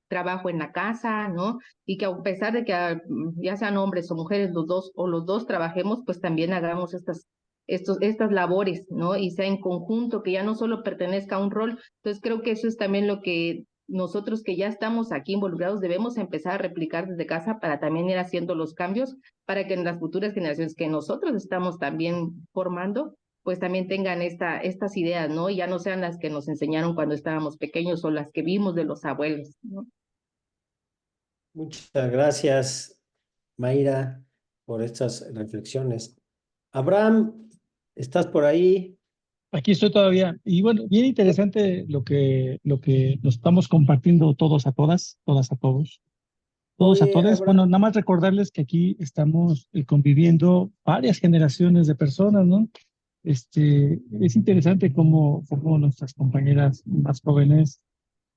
trabajo en la casa, ¿no? Y que a pesar de que ya sean hombres o mujeres los dos trabajemos, pues también hagamos estas labores, ¿no? Y sea en conjunto, que ya no solo pertenezca a un rol. Entonces creo que eso es también lo que nosotros que ya estamos aquí involucrados debemos empezar a replicar desde casa para también ir haciendo los cambios para que en las futuras generaciones que nosotros estamos también formando, pues también tengan estas ideas, ¿no? Y ya no sean las que nos enseñaron cuando estábamos pequeños o las que vimos de los abuelos, ¿no? Muchas gracias, Mayra, por estas reflexiones. Abraham, ¿estás por ahí? Aquí estoy todavía. Y bueno, bien interesante lo que nos estamos compartiendo todos a todas a todos. Todos a Oye, todos. Abraham. Bueno, nada más recordarles que aquí estamos conviviendo varias generaciones de personas, ¿no? Es interesante cómo nuestras compañeras más jóvenes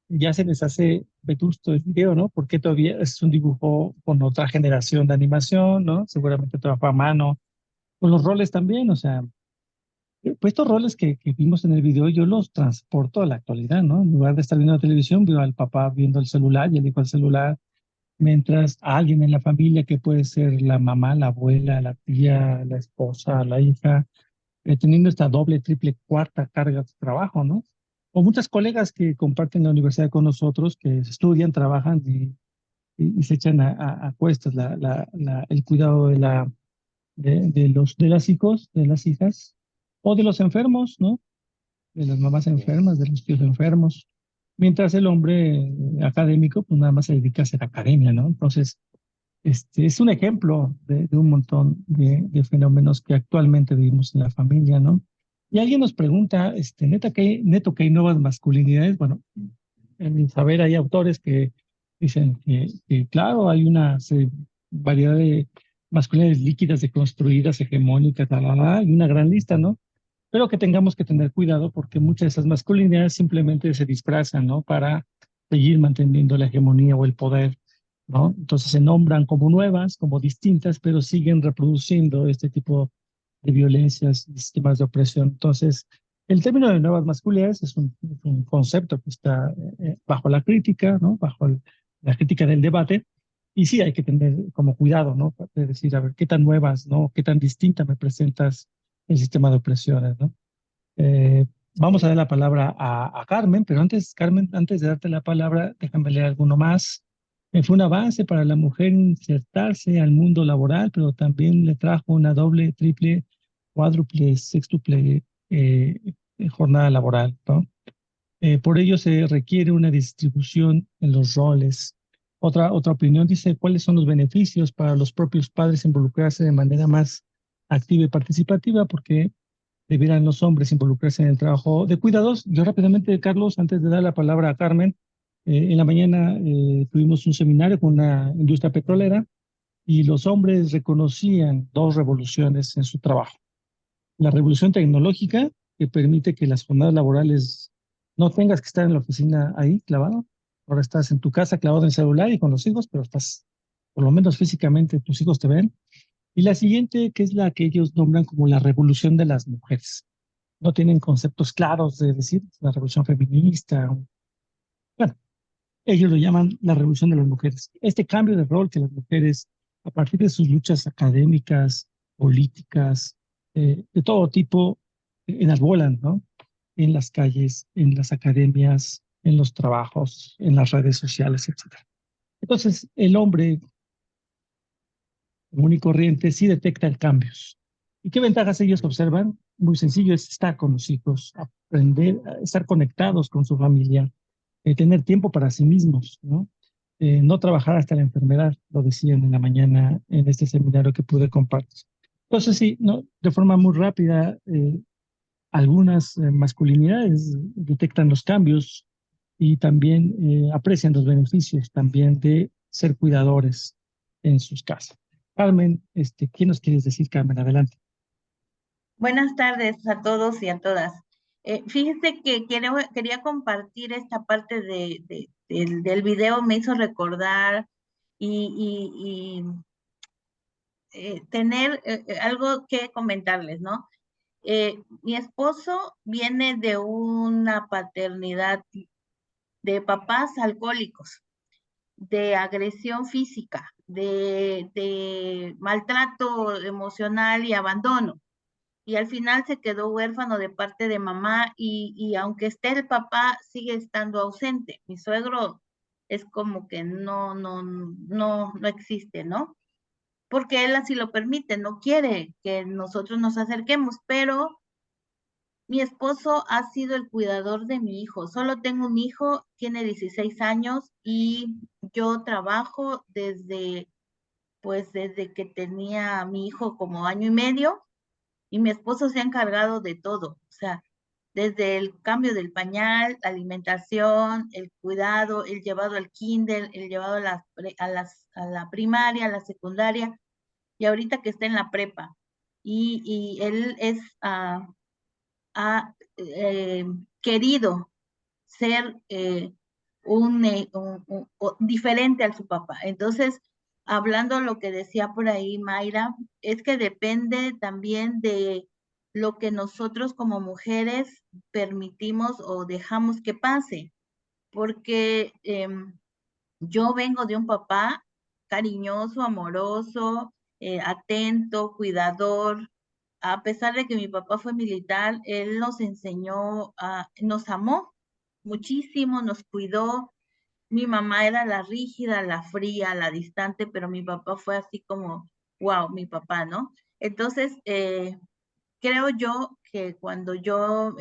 ya se les hace vetusto el video, ¿no? Porque todavía es un dibujo con otra generación de animación, ¿no? Seguramente trabajo a mano, con los roles también, o sea, pues estos roles que vimos en el video yo los transporto a la actualidad, ¿no? En lugar de estar viendo la televisión, veo al papá viendo el celular y el hijo al celular, mientras a alguien en la familia, que puede ser la mamá, la abuela, la tía, la esposa, la hija, teniendo esta doble, triple, cuarta carga de trabajo, ¿no? O muchas colegas que comparten la universidad con nosotros, que estudian, trabajan y se echan a cuestas el cuidado de los hijos, de las hijas, o de los enfermos, ¿no? De las mamás enfermas, de los tíos enfermos. Mientras el hombre académico, pues nada más se dedica a hacer academia, ¿no? Entonces, es un ejemplo de un montón de fenómenos que actualmente vivimos en la familia, ¿no? Y alguien nos pregunta, neto que hay nuevas masculinidades. Bueno, en mi saber hay autores que dicen que claro, hay una variedad de masculinidades líquidas, deconstruidas, hegemónicas, y una gran lista, ¿no? Pero que tengamos que tener cuidado porque muchas de esas masculinidades simplemente se disfrazan, ¿no? Para seguir manteniendo la hegemonía o el poder, ¿no? Entonces se nombran como nuevas, como distintas, pero siguen reproduciendo este tipo de violencias, de sistemas de opresión. Entonces, el término de nuevas masculinidades es un concepto que está bajo la crítica, ¿no? Bajo la crítica del debate. Y sí hay que tener como cuidado, ¿no? De decir, a ver, qué tan nuevas, ¿no? Qué tan distinta me presentas el sistema de opresiones, ¿no? Vamos a dar la palabra a Carmen, pero antes, Carmen, antes de darte la palabra, déjame leer alguno más. Fue un avance para la mujer insertarse al mundo laboral, pero también le trajo una doble, triple, cuádruple, sextuple jornada laboral, ¿no? Por ello se requiere una distribución en los roles. Otra opinión dice, ¿cuáles son los beneficios para los propios padres involucrarse de manera más activa y participativa? Porque debieran los hombres involucrarse en el trabajo de cuidados. Yo rápidamente, Carlos, antes de dar la palabra a Carmen, en la mañana tuvimos un seminario con una industria petrolera y los hombres reconocían dos revoluciones en su trabajo. La revolución tecnológica, que permite que las jornadas laborales no tengas que estar en la oficina ahí clavado. Ahora estás en tu casa clavado en el celular y con los hijos, pero estás, por lo menos físicamente, tus hijos te ven. Y la siguiente, que es la que ellos nombran como la revolución de las mujeres. No tienen conceptos claros de decir la revolución feminista. Bueno, ellos lo llaman la revolución de las mujeres. Este cambio de rol que las mujeres, a partir de sus luchas académicas, políticas, de todo tipo, enarbolan, ¿no? En las calles, en las academias, en los trabajos, en las redes sociales, etc. Entonces, el hombre común y corriente sí detecta cambios. ¿Y qué ventajas ellos observan? Muy sencillo, es estar con los hijos, aprender, a estar conectados con su familia, tener tiempo para sí mismos, ¿no? No trabajar hasta la enfermedad, lo decían en la mañana en este seminario que pude compartir. Entonces, sí, ¿no? De forma muy rápida, algunas masculinidades detectan los cambios y también aprecian los beneficios también de ser cuidadores en sus casas. Carmen, ¿qué nos quieres decir, Carmen? Adelante. Buenas tardes a todos y a todas. Fíjese que quería compartir esta parte del video, me hizo recordar y tener algo que comentarles, ¿no? Mi esposo viene de una paternidad de papás alcohólicos, de agresión física, de maltrato emocional y abandono. Y al final se quedó huérfano de parte de mamá y aunque esté el papá, sigue estando ausente. Mi suegro es como que no existe, ¿no? Porque él así lo permite, no quiere que nosotros nos acerquemos, pero mi esposo ha sido el cuidador de mi hijo. Solo tengo un hijo, tiene 16 años y yo trabajo desde que tenía a mi hijo como año y medio. Y mi esposo se ha encargado de todo, o sea, desde el cambio del pañal, la alimentación, el cuidado, el llevado al kinder, el llevado a la primaria, a la secundaria, y ahorita que está en la prepa. Y él ha querido ser diferente a su papá. Entonces, hablando lo que decía por ahí Mayra, es que depende también de lo que nosotros como mujeres permitimos o dejamos que pase, porque yo vengo de un papá cariñoso, amoroso, atento, cuidador. A pesar de que mi papá fue militar, él nos enseñó, nos amó muchísimo, nos cuidó. Mi mamá era la rígida, la fría, la distante, pero mi papá fue así como, wow, mi papá, ¿no? Entonces, creo yo que cuando yo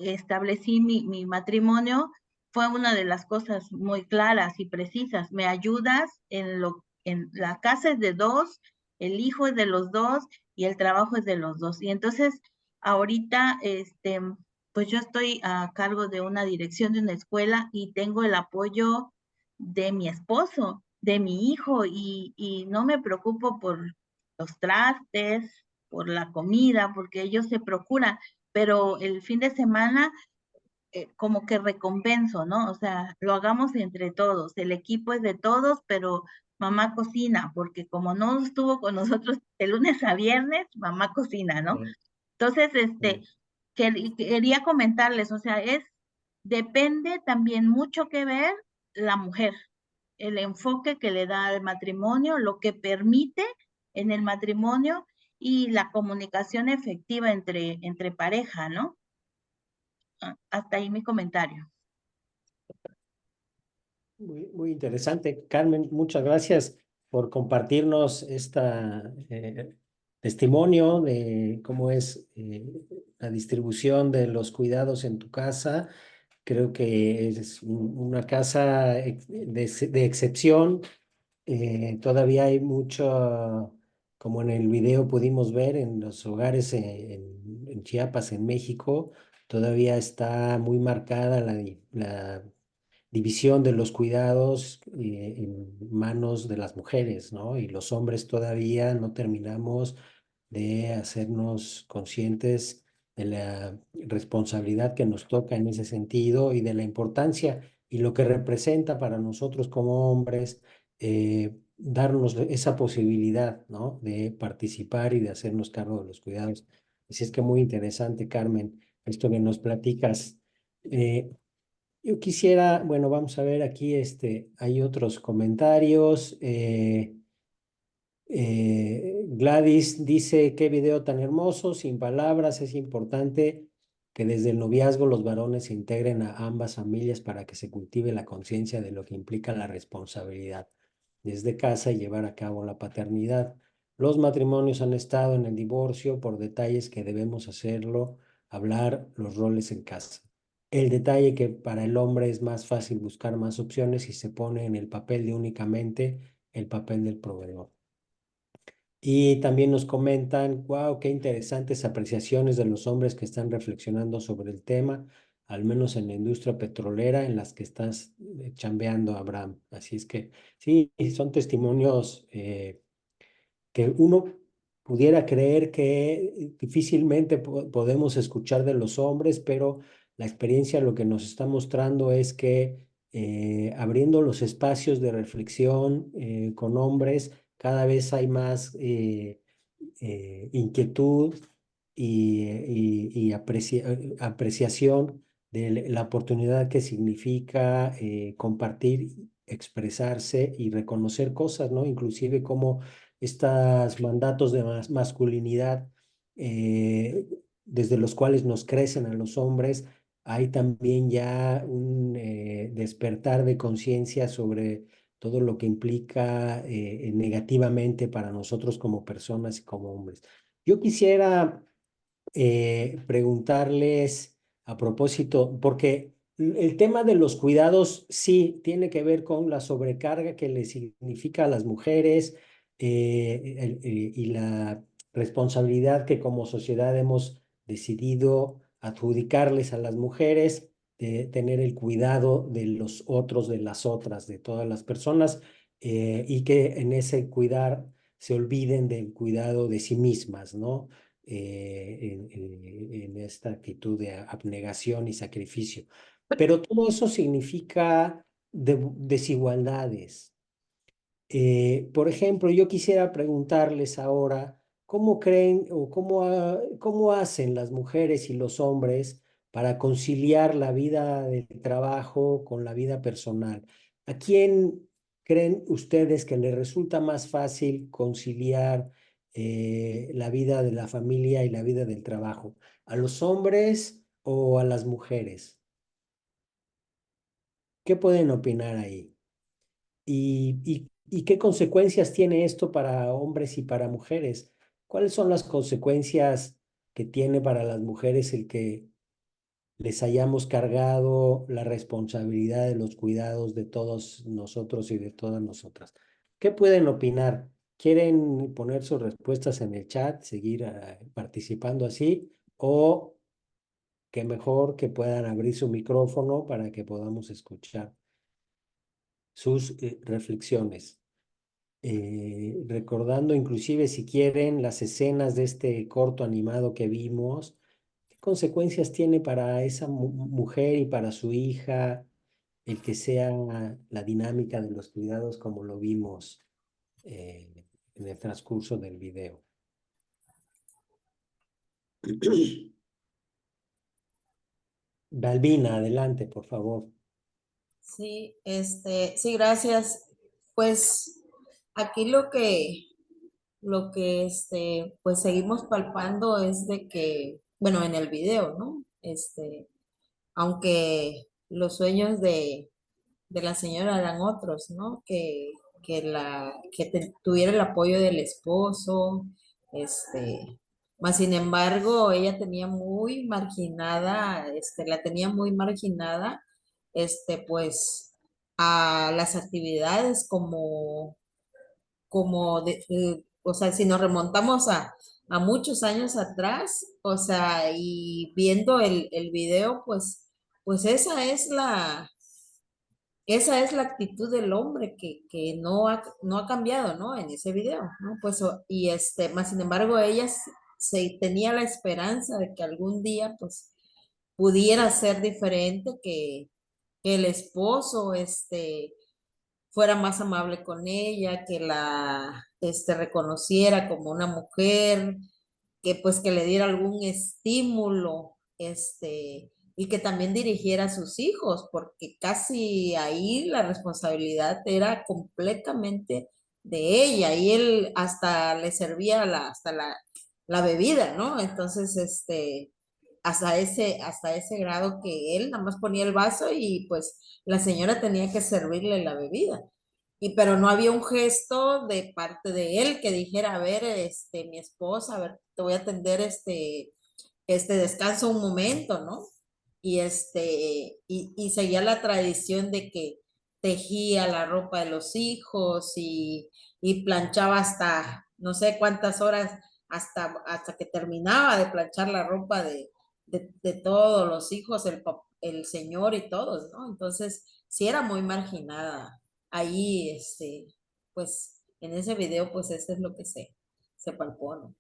establecí mi matrimonio, fue una de las cosas muy claras y precisas. Me ayudas en la casa es de dos, el hijo es de los dos y el trabajo es de los dos. Y entonces, ahorita, pues yo estoy a cargo de una dirección de una escuela y tengo el apoyo de mi esposo, de mi hijo, y no me preocupo por los trastes, por la comida, porque ellos se procuran, pero el fin de semana como que recompenso, ¿no? O sea, lo hagamos entre todos, el equipo es de todos, pero mamá cocina, porque como no estuvo con nosotros de lunes a viernes, mamá cocina, ¿no? Entonces, quería comentarles, o sea, depende también mucho que ver la mujer, el enfoque que le da al matrimonio, lo que permite en el matrimonio y la comunicación efectiva entre pareja, ¿no? Hasta ahí mi comentario. Muy interesante. Carmen, muchas gracias por compartirnos esta testimonio de cómo es la distribución de los cuidados en tu casa. Creo que es una casa de excepción. Todavía hay mucho, como en el video pudimos ver, en los hogares en Chiapas, en México, todavía está muy marcada la división de los cuidados en manos de las mujeres, ¿no? Y los hombres todavía no terminamos de hacernos conscientes de la responsabilidad que nos toca en ese sentido y de la importancia y lo que representa para nosotros como hombres darnos esa posibilidad, ¿no? De participar y de hacernos cargo de los cuidados. Así es que muy interesante, Carmen, esto que nos platicas. Yo quisiera, bueno, vamos a ver aquí, hay otros comentarios. Gladys dice, qué video tan hermoso, sin palabras, es importante que desde el noviazgo los varones se integren a ambas familias para que se cultive la conciencia de lo que implica la responsabilidad desde casa y llevar a cabo la paternidad. Los matrimonios han estado en el divorcio por detalles que debemos hacerlo, hablar los roles en casa. El detalle que para el hombre es más fácil buscar más opciones y se pone en el papel de únicamente el papel del proveedor. Y también nos comentan, wow, qué interesantes apreciaciones de los hombres que están reflexionando sobre el tema, al menos en la industria petrolera en las que estás chambeando, Abraham. Así es que sí, son testimonios que uno pudiera creer que difícilmente podemos escuchar de los hombres, pero la experiencia lo que nos está mostrando es que abriendo los espacios de reflexión con hombres, cada vez hay más inquietud y apreciación de la oportunidad que significa compartir, expresarse y reconocer cosas, ¿no? Inclusive como estos mandatos de masculinidad desde los cuales nos crecen a los hombres, hay también ya un despertar de conciencia sobre todo lo que implica negativamente para nosotros como personas y como hombres. Yo quisiera preguntarles a propósito, porque el tema de los cuidados sí tiene que ver con la sobrecarga que le significa a las mujeres y la responsabilidad que como sociedad hemos decidido adjudicarles a las mujeres de tener el cuidado de los otros, de las otras, de todas las personas y que en ese cuidar se olviden del cuidado de sí mismas, ¿no? En esta actitud de abnegación y sacrificio. Pero todo eso significa desigualdades. Por ejemplo, yo quisiera preguntarles ahora, ¿cómo creen o cómo hacen las mujeres y los hombres para conciliar la vida del trabajo con la vida personal? ¿A quién creen ustedes que les resulta más fácil conciliar la vida de la familia y la vida del trabajo? ¿A los hombres o a las mujeres? ¿Qué pueden opinar ahí? ¿Y qué consecuencias tiene esto para hombres y para mujeres? ¿Cuáles son las consecuencias que tiene para las mujeres el que les hayamos cargado la responsabilidad de los cuidados de todos nosotros y de todas nosotras? ¿Qué pueden opinar? ¿Quieren poner sus respuestas en el chat, seguir participando así? ¿O que mejor que puedan abrir su micrófono para que podamos escuchar sus reflexiones? Recordando inclusive, si quieren, las escenas de este corto animado que vimos, ¿qué consecuencias tiene para esa mujer y para su hija el que sea la dinámica de los cuidados como lo vimos en el transcurso del video? Balbina, adelante, por favor. Sí, sí, gracias. Pues aquí pues seguimos palpando es de que, bueno, en el video, ¿no? Aunque los sueños de la señora eran otros, ¿no? Que tuviera el apoyo del esposo, más sin embargo, ella tenía muy marginada, la tenía muy marginada, pues, a las actividades o sea, si nos remontamos a muchos años atrás, o sea, y viendo el video, pues esa es la actitud del hombre que no ha cambiado, ¿no? En ese video, ¿no? Pues, más sin embargo, ella se tenía la esperanza de que algún día, pues, pudiera ser diferente, que el esposo, fuera más amable con ella, que reconociera como una mujer, que pues que le diera algún estímulo, y que también dirigiera a sus hijos, porque casi ahí la responsabilidad era completamente de ella, y él hasta le servía la bebida, ¿no? Entonces, hasta ese grado que él nada más ponía el vaso y pues la señora tenía que servirle la bebida. Pero no había un gesto de parte de él que dijera, a ver, mi esposa, a ver, te voy a atender descanso un momento, ¿no? Y seguía la tradición de que tejía la ropa de los hijos y planchaba hasta no sé cuántas horas hasta que terminaba de planchar la ropa de todos los hijos, el señor y todos, ¿no? Entonces, sí era muy marginada. Ahí, pues, en ese video, pues, eso es lo que se palpó, ¿no?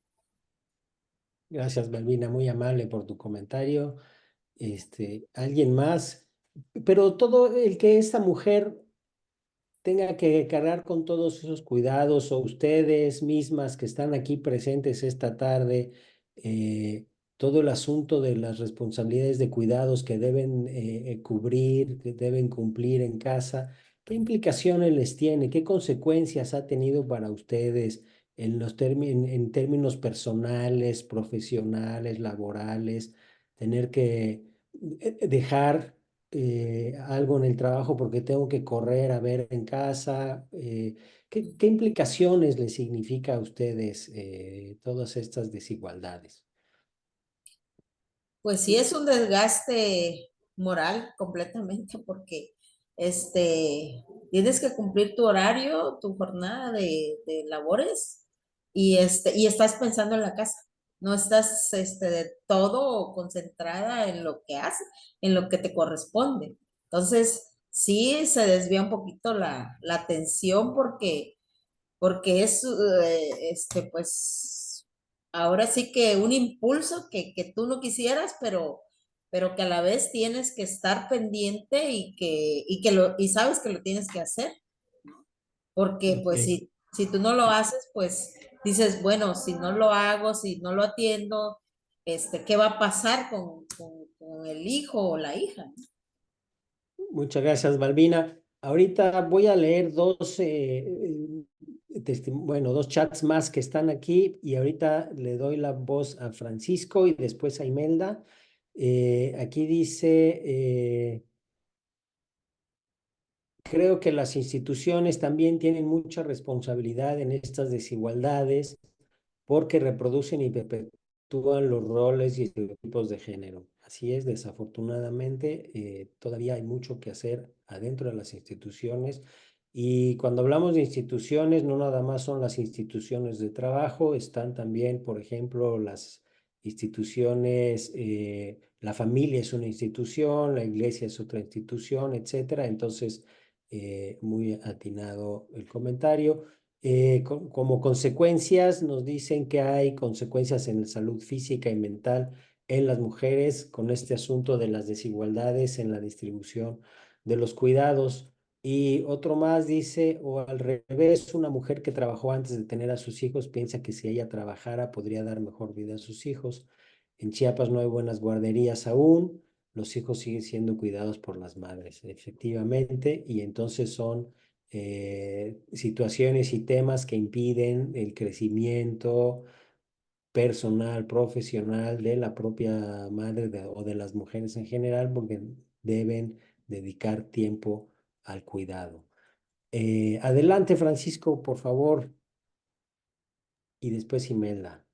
Gracias, Balbina, muy amable por tu comentario. ¿Alguien más? Pero todo el que esta mujer tenga que cargar con todos esos cuidados, o ustedes mismas que están aquí presentes esta tarde, todo el asunto de las responsabilidades de cuidados que deben cubrir, que deben cumplir en casa, ¿qué implicaciones les tiene? ¿Qué consecuencias ha tenido para ustedes en términos personales, profesionales, laborales, tener que dejar algo en el trabajo porque tengo que correr a ver en casa? ¿Qué implicaciones les significa a ustedes todas estas desigualdades? Pues sí, es un desgaste moral completamente porque tienes que cumplir tu horario, tu jornada de labores y estás pensando en la casa. No estás de todo concentrada en lo que haces, en lo que te corresponde. Entonces, sí se desvía un poquito la atención porque es, pues, ahora sí que un impulso que tú no quisieras, pero que a la vez tienes que estar pendiente y sabes que lo tienes que hacer, porque pues Ok. si tú no lo haces, pues dices, bueno, si no lo hago, si no lo atiendo, ¿qué va a pasar con el hijo o la hija? Muchas gracias, Balbina. Ahorita voy a leer dos dos chats más que están aquí y ahorita le doy la voz a Francisco y después a Imelda. Aquí dice, creo que las instituciones también tienen mucha responsabilidad en estas desigualdades porque reproducen y perpetúan los roles y estereotipos de género. Así es, desafortunadamente, todavía hay mucho que hacer adentro de las instituciones. Y cuando hablamos de instituciones, no nada más son las instituciones de trabajo, están también, por ejemplo, las instituciones, la familia es una institución, la iglesia es otra institución, etcétera. Entonces, muy atinado el comentario. Como consecuencias, nos dicen que hay consecuencias en la salud física y mental en las mujeres con este asunto de las desigualdades en la distribución de los cuidados. Y otro más dice, o al revés, una mujer que trabajó antes de tener a sus hijos piensa que si ella trabajara podría dar mejor vida a sus hijos. En Chiapas no hay buenas guarderías aún, los hijos siguen siendo cuidados por las madres, efectivamente, y entonces son situaciones y temas que impiden el crecimiento personal, profesional de la propia madre o de las mujeres en general, porque deben dedicar tiempo al cuidado. Adelante, Francisco, por favor. Y después Imelda.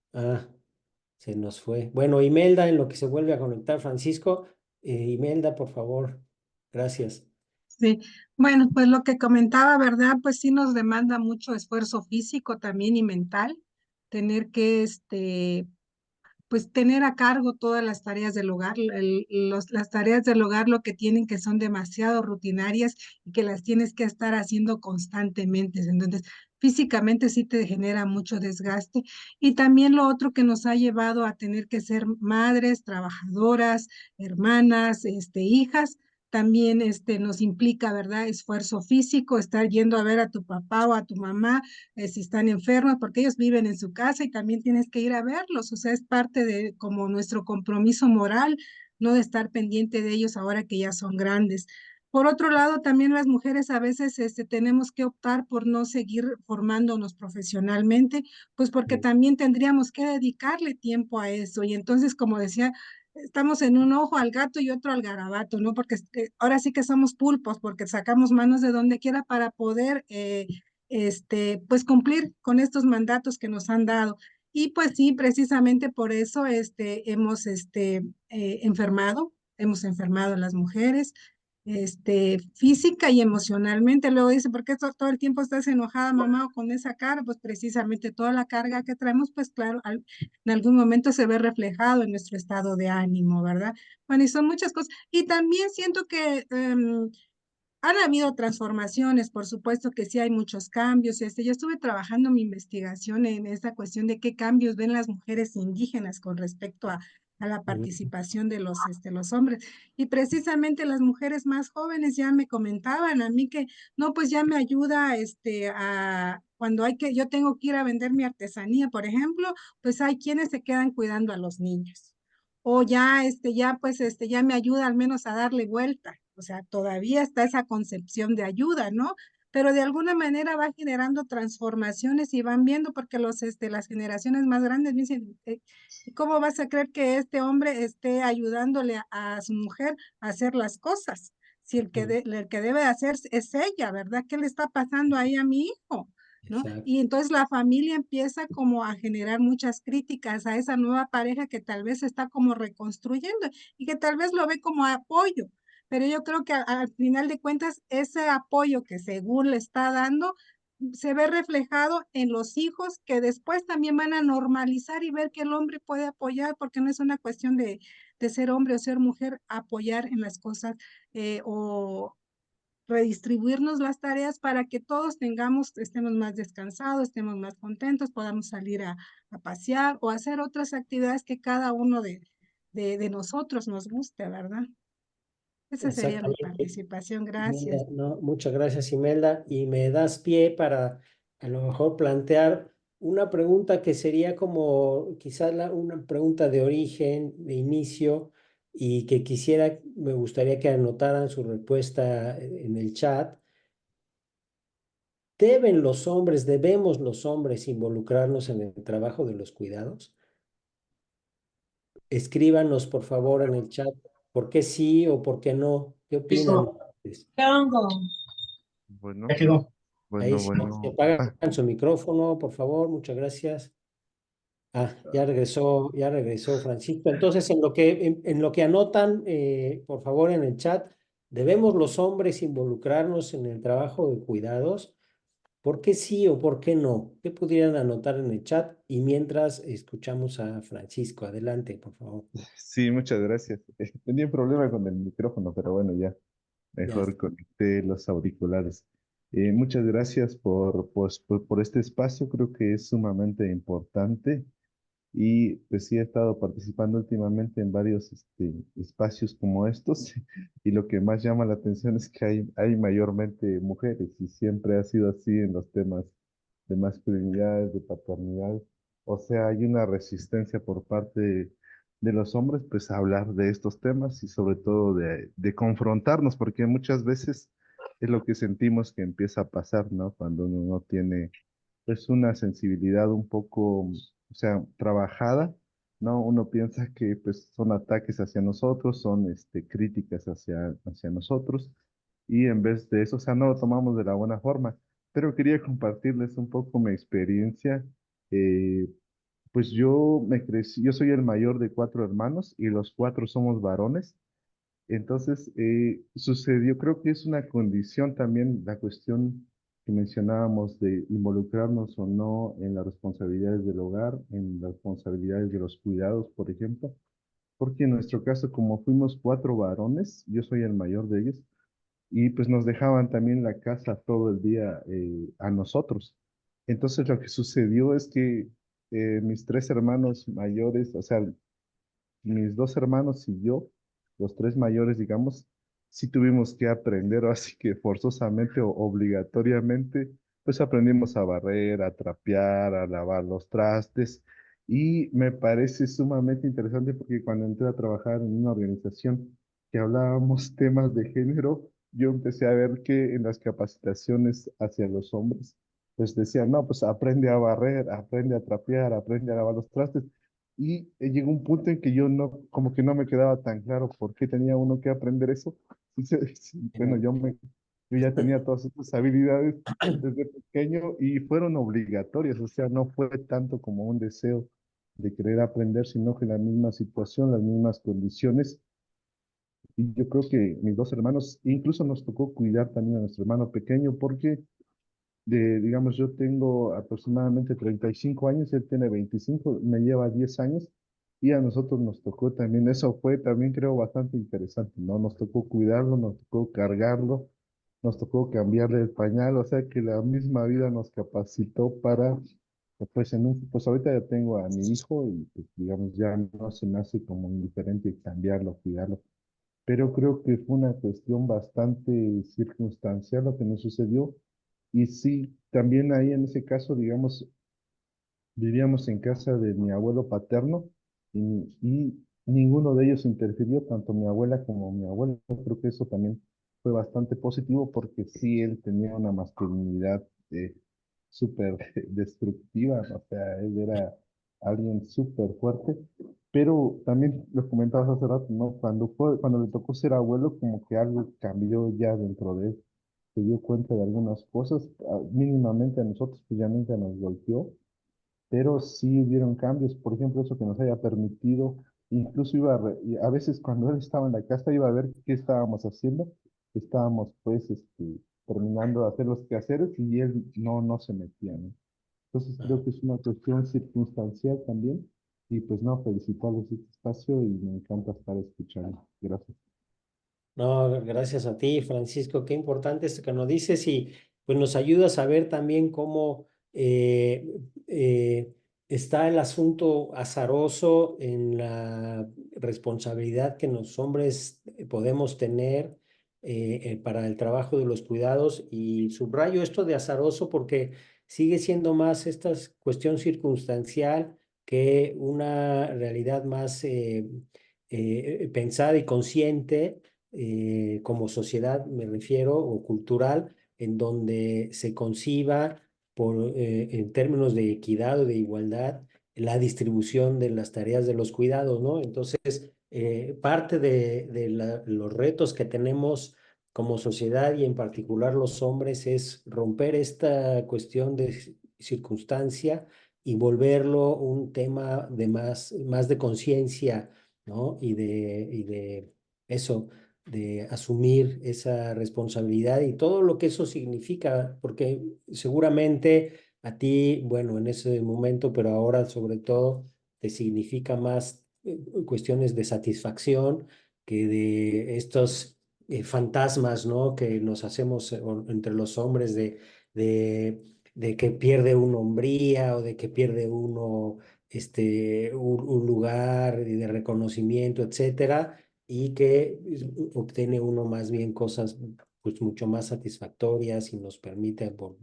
Se nos fue. Bueno, Imelda, en lo que se vuelve a conectar, Francisco. Imelda, por favor. Gracias. Sí, bueno, pues lo que comentaba, ¿verdad? Pues sí nos demanda mucho esfuerzo físico también y mental, tener que, pues tener a cargo todas las tareas del hogar. Las tareas del hogar lo que tienen que son demasiado rutinarias y que las tienes que estar haciendo constantemente. Entonces, físicamente sí te genera mucho desgaste. Y también lo otro que nos ha llevado a tener que ser madres, trabajadoras, hermanas, hijas. También nos implica, ¿verdad? Esfuerzo físico, estar yendo a ver a tu papá o a tu mamá si están enfermos, porque ellos viven en su casa y también tienes que ir a verlos. O sea, es parte de como nuestro compromiso moral, no de estar pendiente de ellos ahora que ya son grandes. Por otro lado, también las mujeres a veces tenemos que optar por no seguir formándonos profesionalmente, pues porque también tendríamos que dedicarle tiempo a eso. Y entonces, como decía, estamos en un ojo al gato y otro al garabato, ¿no? Porque ahora sí que somos pulpos, porque sacamos manos de donde quiera para poder pues cumplir con estos mandatos que nos han dado. Y pues sí, precisamente por eso hemos enfermado a las mujeres, física y emocionalmente. Luego dice, ¿por qué todo el tiempo estás enojada, mamá, o con esa cara? Pues precisamente toda la carga que traemos, pues claro, en algún momento se ve reflejado en nuestro estado de ánimo, ¿verdad? Bueno, y son muchas cosas. Y también siento que han habido transformaciones, por supuesto que sí hay muchos cambios. Yo estuve trabajando mi investigación en esta cuestión de qué cambios ven las mujeres indígenas con respecto a la participación de los hombres. Y precisamente las mujeres más jóvenes ya me comentaban a mí que, no, pues ya me ayuda cuando yo tengo que ir a vender mi artesanía, por ejemplo, pues hay quienes se quedan cuidando a los niños. O ya me ayuda al menos a darle vuelta. O sea, todavía está esa concepción de ayuda, ¿no? Pero de alguna manera va generando transformaciones y van viendo porque las generaciones más grandes dicen, ¿cómo vas a creer que este hombre esté ayudándole a su mujer a hacer las cosas? Si el que debe hacer es ella, ¿verdad? ¿Qué le está pasando ahí a mi hijo? ¿No? Y entonces la familia empieza como a generar muchas críticas a esa nueva pareja que tal vez está como reconstruyendo y que tal vez lo ve como apoyo, pero yo creo que al final de cuentas ese apoyo que según le está dando se ve reflejado en los hijos que después también van a normalizar y ver que el hombre puede apoyar, porque no es una cuestión de ser hombre o ser mujer, apoyar en las cosas o redistribuirnos las tareas para que todos estemos más descansados, estemos más contentos, podamos salir a pasear o hacer otras actividades que cada uno de nosotros nos guste, ¿verdad? Esa sería mi Exactamente. participación. Gracias. Imelda, no, muchas gracias, Imelda. Y me das pie para a lo mejor plantear una pregunta que sería como quizás una pregunta de origen, de inicio, y que me gustaría que anotaran su respuesta en el chat. debemos los hombres involucrarnos en el trabajo de los cuidados? Escríbanos, por favor, en el chat por qué sí o por qué no. ¿Qué opinan ustedes? Bueno, Ya quedó. bueno, Ahí sí, bueno. apagan su micrófono, por favor, muchas gracias. Ya regresó Francisco. Entonces, en lo que anotan, por favor, en el chat, ¿debemos los hombres involucrarnos en el trabajo de cuidados? ¿Por qué sí o por qué no? ¿Qué pudieran anotar en el chat? Y mientras escuchamos a Francisco, adelante, por favor. Sí, muchas gracias. Tenía un problema con el micrófono, pero bueno, ya Ya. mejor conecté los auriculares. Muchas gracias por este espacio, creo que es sumamente importante y pues sí he estado participando últimamente en varios espacios como estos y lo que más llama la atención es que hay mayormente mujeres y siempre ha sido así en los temas de masculinidad, de paternidad. O sea, hay una resistencia por parte de los hombres pues a hablar de estos temas y sobre todo de confrontarnos porque muchas veces es lo que sentimos que empieza a pasar, ¿no? Cuando uno no tiene pues una sensibilidad un poco, o sea, trabajada, ¿no? Uno piensa que pues son ataques hacia nosotros, son críticas hacia nosotros, y en vez de eso, o sea, no lo tomamos de la buena forma. Pero quería compartirles un poco mi experiencia. Eh, pues yo soy el mayor de 4 hermanos y los 4 somos varones. Entonces, sucedió, creo que es una condición también la cuestión que mencionábamos de involucrarnos o no en las responsabilidades del hogar, en las responsabilidades de los cuidados, por ejemplo, porque en nuestro caso, como fuimos 4 varones, yo soy el mayor de ellos, y pues nos dejaban también la casa todo el día a nosotros. Entonces, lo que sucedió es que mis 3 hermanos mayores, o sea, mis 2 hermanos y yo, los 3 mayores, digamos, sí tuvimos que aprender, así que forzosamente o obligatoriamente, pues aprendimos a barrer, a trapear, a lavar los trastes. Y me parece sumamente interesante porque cuando entré a trabajar en una organización que hablábamos temas de género, yo empecé a ver que en las capacitaciones hacia los hombres, pues decían, no, pues aprende a barrer, aprende a trapear, aprende a lavar los trastes. Y llegó un punto en que yo no, como que no me quedaba tan claro por qué tenía uno que aprender eso. Bueno, yo ya tenía todas estas habilidades desde pequeño y fueron obligatorias, o sea, no fue tanto como un deseo de querer aprender, sino que la misma situación, las mismas condiciones. Y yo creo que mis 2 hermanos, incluso nos tocó cuidar también a nuestro hermano pequeño porque digamos, yo tengo aproximadamente 35 años, él tiene 25, me lleva 10 años y a nosotros nos tocó también, eso fue también creo bastante interesante, ¿no? Nos tocó cuidarlo, nos tocó cargarlo, nos tocó cambiarle el pañal, o sea que la misma vida nos capacitó para, pues pues ahorita ya tengo a mi hijo y pues, digamos ya no se me hace como indiferente cambiarlo, cuidarlo, pero creo que fue una cuestión bastante circunstancial lo que nos sucedió. Y sí, también ahí en ese caso, digamos, vivíamos en casa de mi abuelo paterno y ninguno de ellos interfirió, tanto mi abuela como mi abuelo. Creo que eso también fue bastante positivo porque sí, él tenía una masculinidad súper destructiva, o sea, él era alguien súper fuerte, pero también lo comentabas hace rato, ¿no? Cuando le tocó ser abuelo, como que algo cambió ya dentro de él, se dio cuenta de algunas cosas, mínimamente a nosotros pues ya nunca nos golpeó, pero sí hubieron cambios, por ejemplo, eso que nos haya permitido, incluso y a veces cuando él estaba en la casa iba a ver qué estábamos haciendo, estábamos pues terminando de hacer los quehaceres y él no se metía, ¿no? Entonces creo que es una cuestión circunstancial también, y pues no, felicitarles este espacio y me encanta estar escuchando. Gracias. No, gracias a ti, Francisco. Qué importante esto que nos dices y pues nos ayuda a saber también cómo está el asunto azaroso en la responsabilidad que los hombres podemos tener para el trabajo de los cuidados. Y subrayo esto de azaroso porque sigue siendo más esta cuestión circunstancial que una realidad más pensada y consciente como sociedad, me refiero, o cultural, en donde se conciba en términos de equidad o de igualdad la distribución de las tareas de los cuidados, ¿no? Entonces, parte de los retos que tenemos como sociedad y en particular los hombres es romper esta cuestión de circunstancia y volverlo un tema de más de conciencia, ¿no? Y de eso, de asumir esa responsabilidad y todo lo que eso significa, porque seguramente a ti, bueno, en ese momento, pero ahora sobre todo, te significa más cuestiones de satisfacción que de estos fantasmas, ¿no? Que nos hacemos entre los hombres de que pierde uno hombría o de que pierde uno un lugar de reconocimiento, etcétera, y que obtiene uno más bien cosas pues mucho más satisfactorias y nos permite por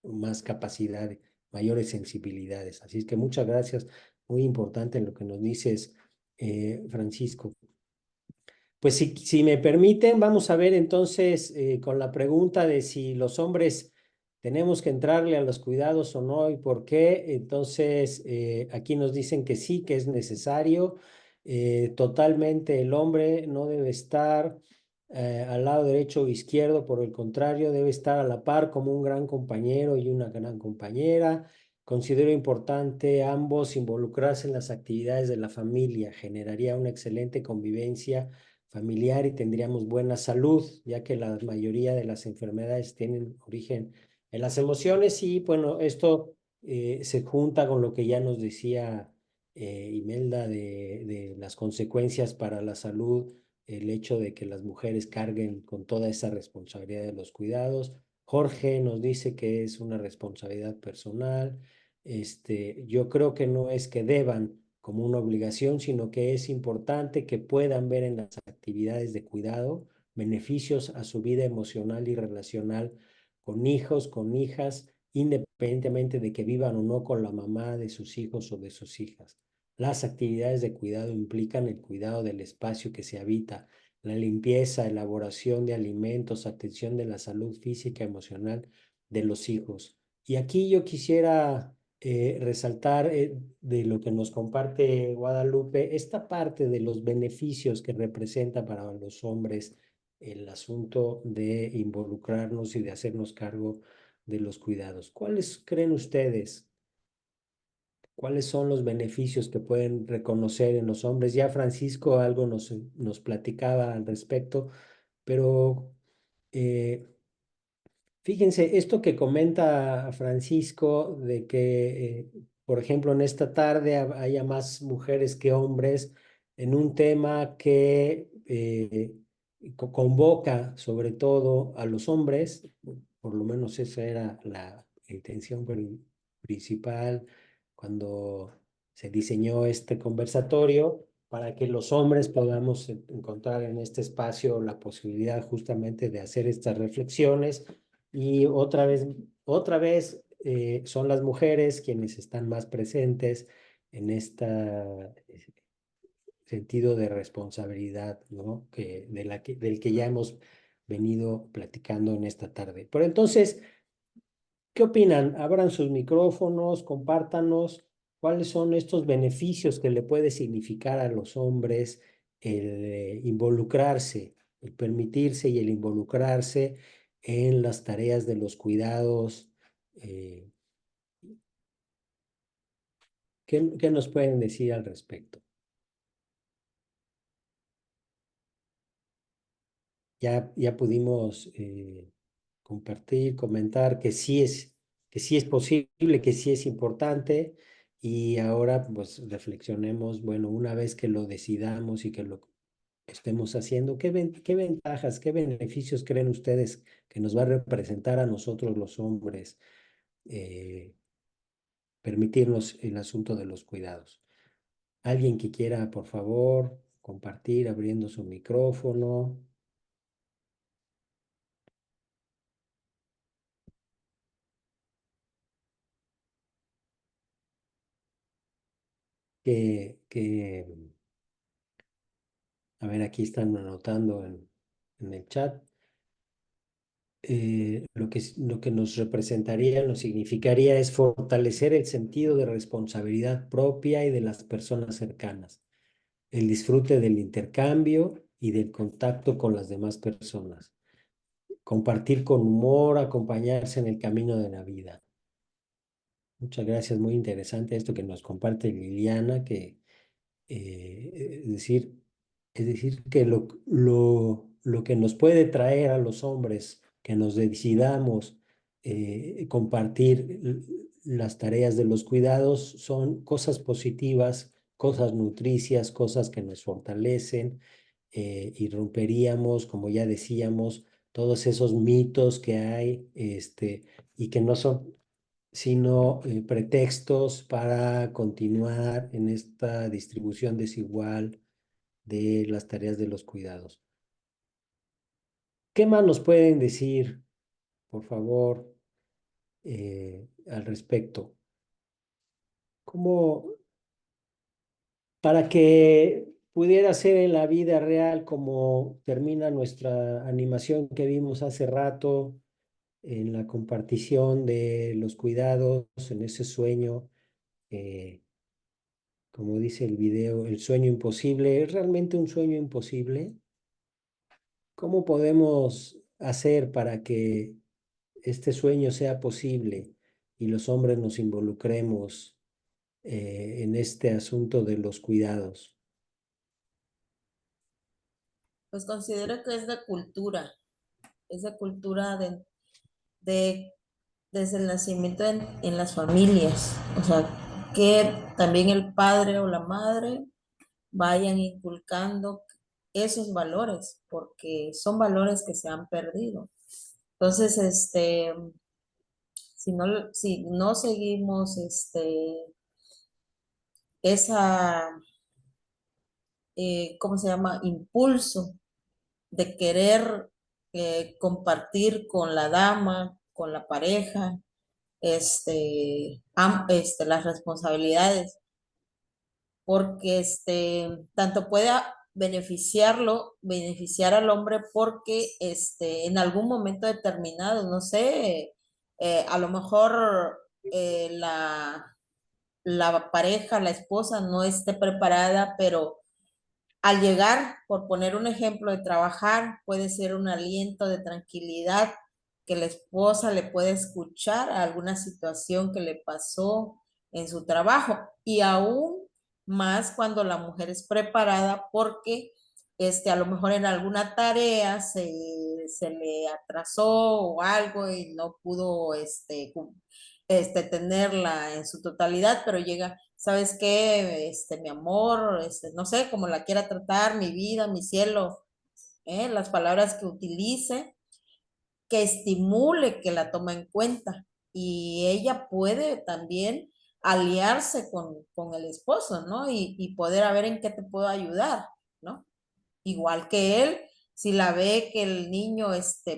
más capacidad, mayores sensibilidades. Así es que muchas gracias, muy importante lo que nos dices, Francisco. Pues si me permiten, vamos a ver entonces con la pregunta de si los hombres tenemos que entrarle a los cuidados o no y por qué. Entonces, aquí nos dicen que sí, que es necesario. Totalmente el hombre no debe estar al lado derecho o izquierdo, por el contrario, debe estar a la par como un gran compañero y una gran compañera. Considero importante ambos involucrarse en las actividades de la familia, generaría una excelente convivencia familiar y tendríamos buena salud, ya que la mayoría de las enfermedades tienen origen en las emociones y bueno, esto se junta con lo que ya nos decía Imelda de las consecuencias para la salud, el hecho de que las mujeres carguen con toda esa responsabilidad de los cuidados. Jorge nos dice que es una responsabilidad personal. Yo creo que no es que deban como una obligación, sino que es importante que puedan ver en las actividades de cuidado beneficios a su vida emocional y relacional con hijos, con hijas, independientemente de que vivan o no con la mamá de sus hijos o de sus hijas. Las actividades de cuidado implican el cuidado del espacio que se habita, la limpieza, elaboración de alimentos, atención de la salud física y emocional de los hijos. Y aquí yo quisiera resaltar de lo que nos comparte Guadalupe, esta parte de los beneficios que representa para los hombres el asunto de involucrarnos y de hacernos cargo de los cuidados. ¿Cuáles creen ustedes? ¿Cuáles son los beneficios que pueden reconocer en los hombres? Ya Francisco algo nos platicaba al respecto, pero fíjense, esto que comenta Francisco de que, por ejemplo, en esta tarde haya más mujeres que hombres en un tema que convoca sobre todo a los hombres, por lo menos esa era la intención principal cuando se diseñó este conversatorio, para que los hombres podamos encontrar en este espacio la posibilidad justamente de hacer estas reflexiones y otra vez son las mujeres quienes están más presentes en este sentido de responsabilidad, ¿no? Del que ya hemos venido platicando en esta tarde. Pero entonces, ¿qué opinan? Abran sus micrófonos, compártanos cuáles son estos beneficios que le puede significar a los hombres el involucrarse, el permitirse y el involucrarse en las tareas de los cuidados. ¿Qué nos pueden decir al respecto? Ya pudimos compartir, comentar que sí es posible, que sí es importante y ahora pues reflexionemos, bueno, una vez que lo decidamos y que lo estemos haciendo, qué ventajas, qué beneficios creen ustedes que nos va a representar a nosotros los hombres permitirnos el asunto de los cuidados? Alguien que quiera, por favor, compartir abriendo su micrófono. Que, a ver, aquí están anotando en el chat. lo que nos representaría, nos significaría es fortalecer el sentido de responsabilidad propia y de las personas cercanas, el disfrute del intercambio y del contacto con las demás personas, compartir con humor, acompañarse en el camino de la vida. Muchas gracias, muy interesante esto que nos comparte Liliana, que es decir que lo que nos puede traer a los hombres que nos decidamos compartir las tareas de los cuidados son cosas positivas, cosas nutricias, cosas que nos fortalecen y romperíamos, como ya decíamos, todos esos mitos que hay y que no son sino pretextos para continuar en esta distribución desigual de las tareas de los cuidados. ¿Qué más nos pueden decir, por favor, al respecto? ¿Cómo, para que pudiera ser en la vida real como termina nuestra animación que vimos hace rato, en la compartición de los cuidados, en ese sueño, como dice el video, el sueño imposible? ¿Es realmente un sueño imposible? ¿Cómo podemos hacer para que este sueño sea posible y los hombres nos involucremos en este asunto de los cuidados? Pues considero que es de cultura de desde el nacimiento en las familias, o sea, que también el padre o la madre vayan inculcando esos valores, porque son valores que se han perdido. Entonces, si no seguimos esa, ¿cómo se llama? Impulso de querer compartir con la dama, con la pareja, las responsabilidades, porque tanto puede beneficiar al hombre porque en algún momento determinado, no sé, a lo mejor la pareja, la esposa no esté preparada, pero al llegar, por poner un ejemplo de trabajar, puede ser un aliento de tranquilidad que la esposa le puede escuchar a alguna situación que le pasó en su trabajo y aún más cuando la mujer es preparada porque a lo mejor en alguna tarea se le atrasó o algo y no pudo tenerla en su totalidad, pero llega, ¿sabes qué? Mi amor, no sé cómo la quiera tratar, mi vida, mi cielo, las palabras que utilice, que estimule que la toma en cuenta. Y ella puede también aliarse con el esposo, ¿no? Y poder a ver en qué te puedo ayudar, ¿no? Igual que él, si la ve que el niño,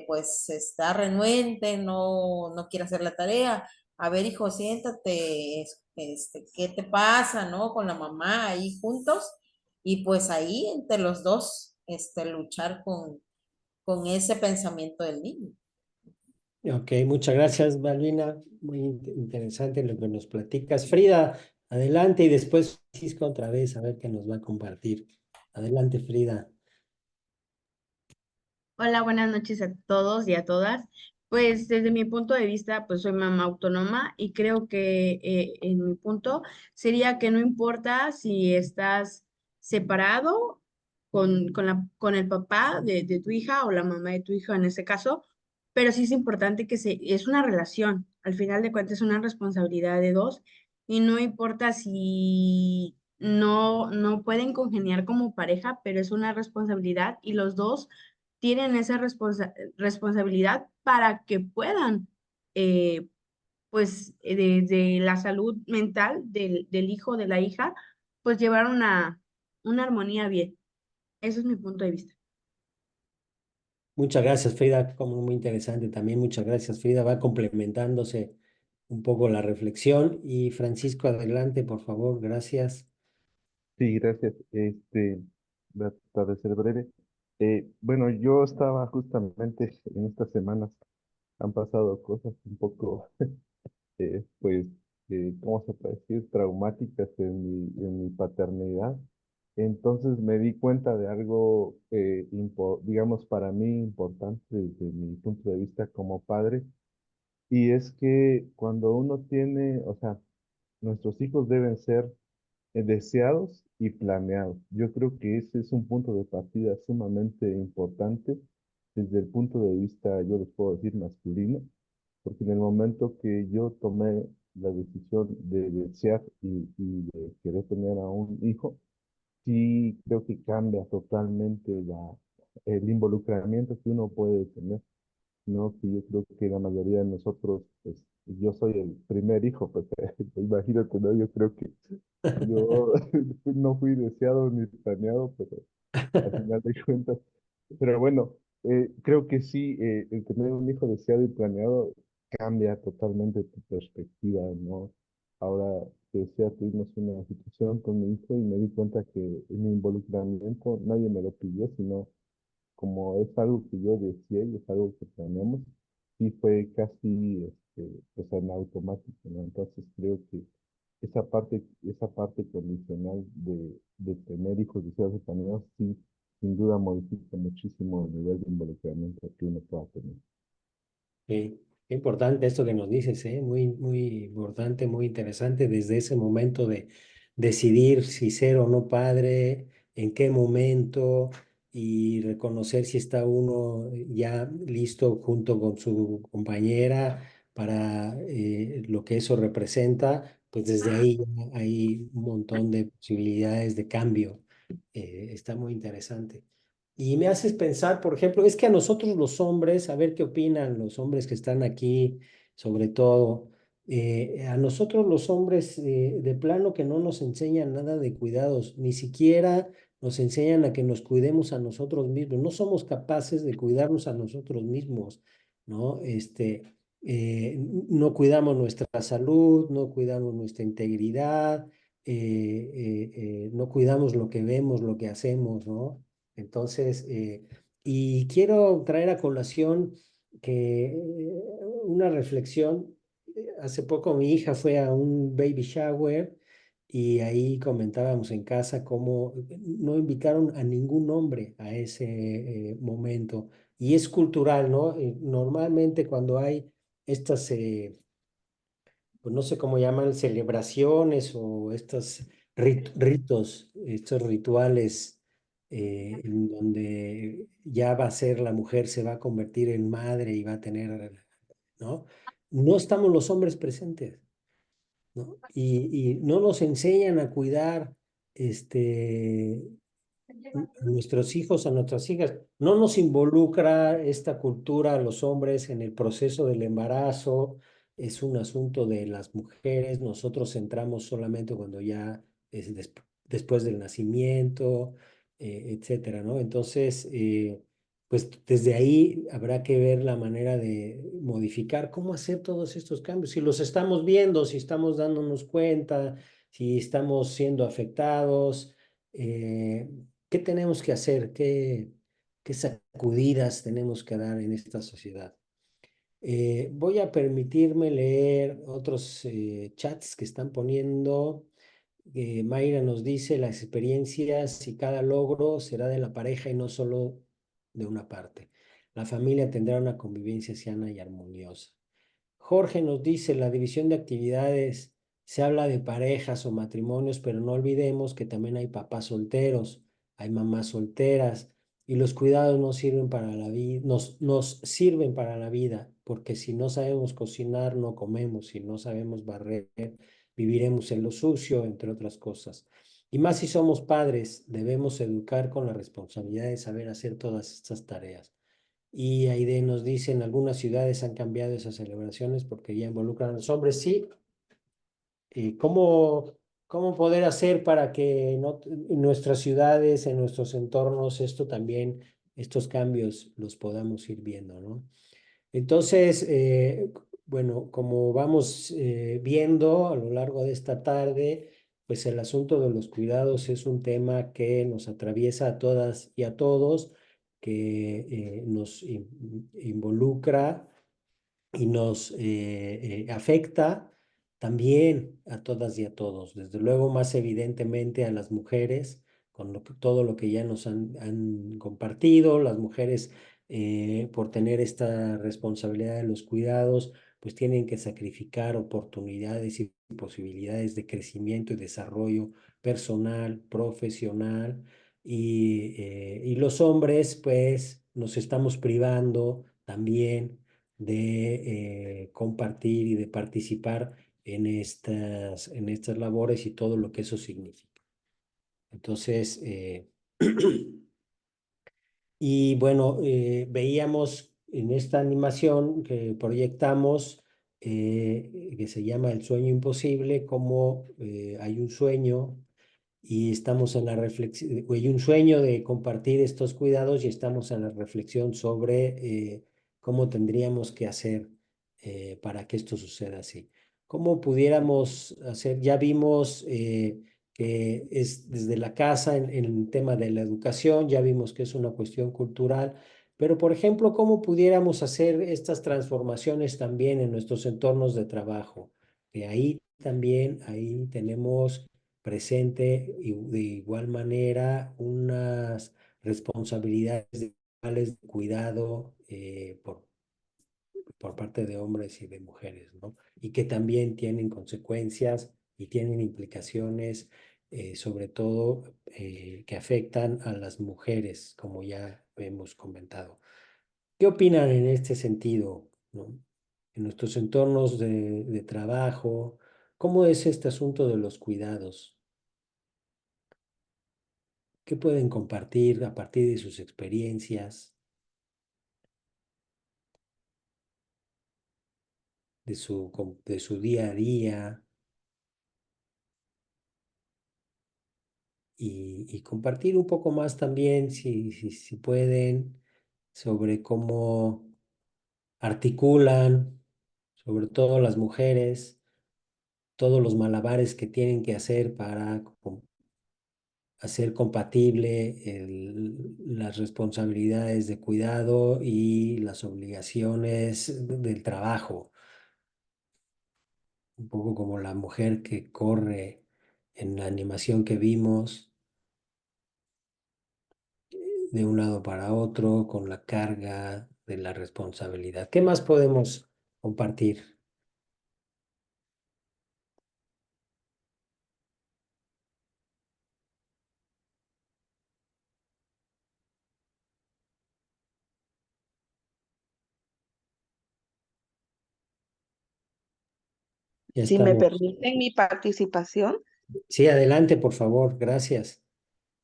pues está renuente, no quiere hacer la tarea, a ver, hijo, siéntate, ¿qué te pasa, no? Con la mamá ahí juntos, y pues ahí entre los dos, luchar con ese pensamiento del niño. Ok, muchas gracias, Malvina. Muy interesante lo que nos platicas. Frida, adelante y después Francisco otra vez a ver qué nos va a compartir. Adelante, Frida. Hola, buenas noches a todos y a todas. Pues desde mi punto de vista, pues soy mamá autónoma y creo que en mi punto sería que no importa si estás separado con el papá de tu hija o la mamá de tu hija en ese caso, pero sí es importante es una relación. Al final de cuentas es una responsabilidad de dos y no importa si no pueden congeniar como pareja, pero es una responsabilidad y los dos tienen esa responsabilidad para que puedan, pues, desde la salud mental del hijo, de la hija, pues llevar una armonía bien. Ese es mi punto de vista. Muchas gracias, Frida, como muy interesante también. Muchas gracias, Frida. Va complementándose un poco la reflexión. Y Francisco, adelante, por favor. Gracias. Sí, gracias. Voy a tratar de ser breve. Bueno, yo estaba justamente en estas semanas han pasado cosas un poco, pues, ¿cómo se puede decir? Traumáticas en mi paternidad. Entonces me di cuenta de algo, digamos, para mí importante desde mi punto de vista como padre, y es que cuando uno tiene, o sea, nuestros hijos deben ser deseados y planeados. Yo creo que ese es un punto de partida sumamente importante desde el punto de vista, yo les puedo decir, masculino, porque en el momento que yo tomé la decisión de desear y de querer tener a un hijo, sí creo que cambia totalmente el involucramiento que uno puede tener, ¿no? Que yo creo que la mayoría de nosotros, pues, yo soy el primer hijo, pues, imagínate, ¿no? Yo creo que yo no fui deseado ni planeado, pero al final de cuentas, pero bueno, creo que sí, el tener un hijo deseado y planeado cambia totalmente tu perspectiva, ¿no? Ahora, te decía, tuvimos una situación con mi hijo y me di cuenta que en mi involucramiento nadie me lo pidió, sino como es algo que yo deseé y es algo que planeamos, sí fue casi pues en automático, ¿no? Entonces creo que esa parte condicional de tener hijos deseados y planeados, sí, sin duda modifica muchísimo el nivel de involucramiento que uno pueda tener. Sí, qué importante esto que nos dices, ¿eh? Muy, muy importante, muy interesante desde ese momento de decidir si ser o no padre, en qué momento y reconocer si está uno ya listo junto con su compañera para lo que eso representa, pues desde ahí ya hay un montón de posibilidades de cambio. Está muy interesante. Y me haces pensar, por ejemplo, es que a nosotros los hombres, a ver qué opinan los hombres que están aquí, sobre todo, a nosotros los hombres de plano que no nos enseñan nada de cuidados, ni siquiera nos enseñan a que nos cuidemos a nosotros mismos, no somos capaces de cuidarnos a nosotros mismos, ¿no? No cuidamos nuestra salud, no cuidamos nuestra integridad, no cuidamos lo que vemos, lo que hacemos, ¿no? Entonces, y quiero traer a colación que una reflexión. Hace poco mi hija fue a un baby shower y ahí comentábamos en casa cómo no invitaron a ningún hombre a ese momento. Y es cultural, ¿no? Normalmente cuando hay estas pues no sé cómo llaman, celebraciones o estos ritos, estos rituales en donde ya va a ser la mujer, se va a convertir en madre y va a tener, ¿no? No estamos los hombres presentes, ¿no? Y no nos enseñan a cuidar a nuestros hijos, a nuestras hijas. No nos involucra esta cultura a los hombres en el proceso del embarazo. Es un asunto de las mujeres. Nosotros entramos solamente cuando ya es después del nacimiento, etcétera, ¿no? Entonces, pues desde ahí habrá que ver la manera de modificar cómo hacer todos estos cambios. Si los estamos viendo, si estamos dándonos cuenta, si estamos siendo afectados. ¿Qué tenemos que hacer? ¿Qué sacudidas tenemos que dar en esta sociedad? Voy a permitirme leer otros chats que están poniendo. Mayra nos dice, las experiencias y cada logro será de la pareja y no solo de una parte. La familia tendrá una convivencia sana y armoniosa. Jorge nos dice, la división de actividades, se habla de parejas o matrimonios, pero no olvidemos que también hay papás solteros, hay mamás solteras, y los cuidados nos sirven para la vida, nos sirven para la vida, porque si no sabemos cocinar, no comemos, si no sabemos barrer, viviremos en lo sucio, entre otras cosas. Y más si somos padres, debemos educar con la responsabilidad de saber hacer todas estas tareas. Y Aide nos dice, en algunas ciudades han cambiado esas celebraciones porque ya involucran a los hombres. Sí, ¿cómo poder hacer para que en nuestras ciudades, en nuestros entornos, estos cambios los podamos ir viendo, ¿no? Entonces, bueno, como vamos viendo a lo largo de esta tarde, pues el asunto de los cuidados es un tema que nos atraviesa a todas y a todos, que nos involucra y nos afecta también a todas y a todos. Desde luego, más evidentemente a las mujeres, con todo lo que ya nos han compartido, las mujeres por tener esta responsabilidad de los cuidados, pues tienen que sacrificar oportunidades y posibilidades de crecimiento y desarrollo personal, profesional, y los hombres, pues nos estamos privando también de compartir y de participar en estas labores y todo lo que eso significa. Entonces, y bueno, veíamos en esta animación que proyectamos, que se llama El sueño imposible, cómo hay un sueño y estamos en la reflexión, hay un sueño de compartir estos cuidados y estamos en la reflexión sobre cómo tendríamos que hacer para que esto suceda así. ¿Cómo pudiéramos hacer? Ya vimos que es desde la casa en el tema de la educación, ya vimos que es una cuestión cultural, pero por ejemplo, ¿cómo pudiéramos hacer estas transformaciones también en nuestros entornos de trabajo? Que ahí también, ahí tenemos presente y de igual manera unas responsabilidades de cuidado por parte de hombres y de mujeres, ¿no? Y que también tienen consecuencias y tienen implicaciones, sobre todo que afectan a las mujeres, como ya hemos comentado. ¿Qué opinan en este sentido, ¿no? En nuestros entornos de trabajo, ¿cómo es este asunto de los cuidados? ¿Qué pueden compartir a partir de sus experiencias, de su día a día? Y compartir un poco más también, si pueden, sobre cómo articulan, sobre todo las mujeres, todos los malabares que tienen que hacer para hacer compatible las responsabilidades de cuidado y las obligaciones del trabajo. Un poco como la mujer que corre en la animación que vimos de un lado para otro con la carga de la responsabilidad. ¿Qué más podemos compartir? Ya Si me estamos. permiten mi participación. Sí, adelante, por favor. Gracias.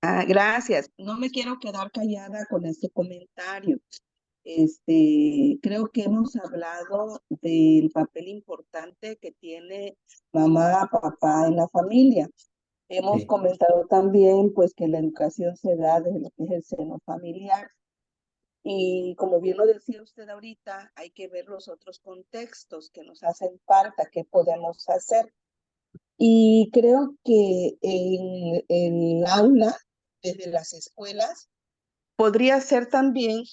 Gracias. No me quiero quedar callada con este comentario. Creo que hemos hablado del papel importante que tiene mamá, papá en la familia. Hemos Sí. comentado también, pues, que la educación se da desde lo que es el seno familiar. Y como bien lo decía usted ahorita, hay que ver los otros contextos que nos hacen falta, qué podemos hacer. Y creo que en el aula, desde las escuelas, podría ser también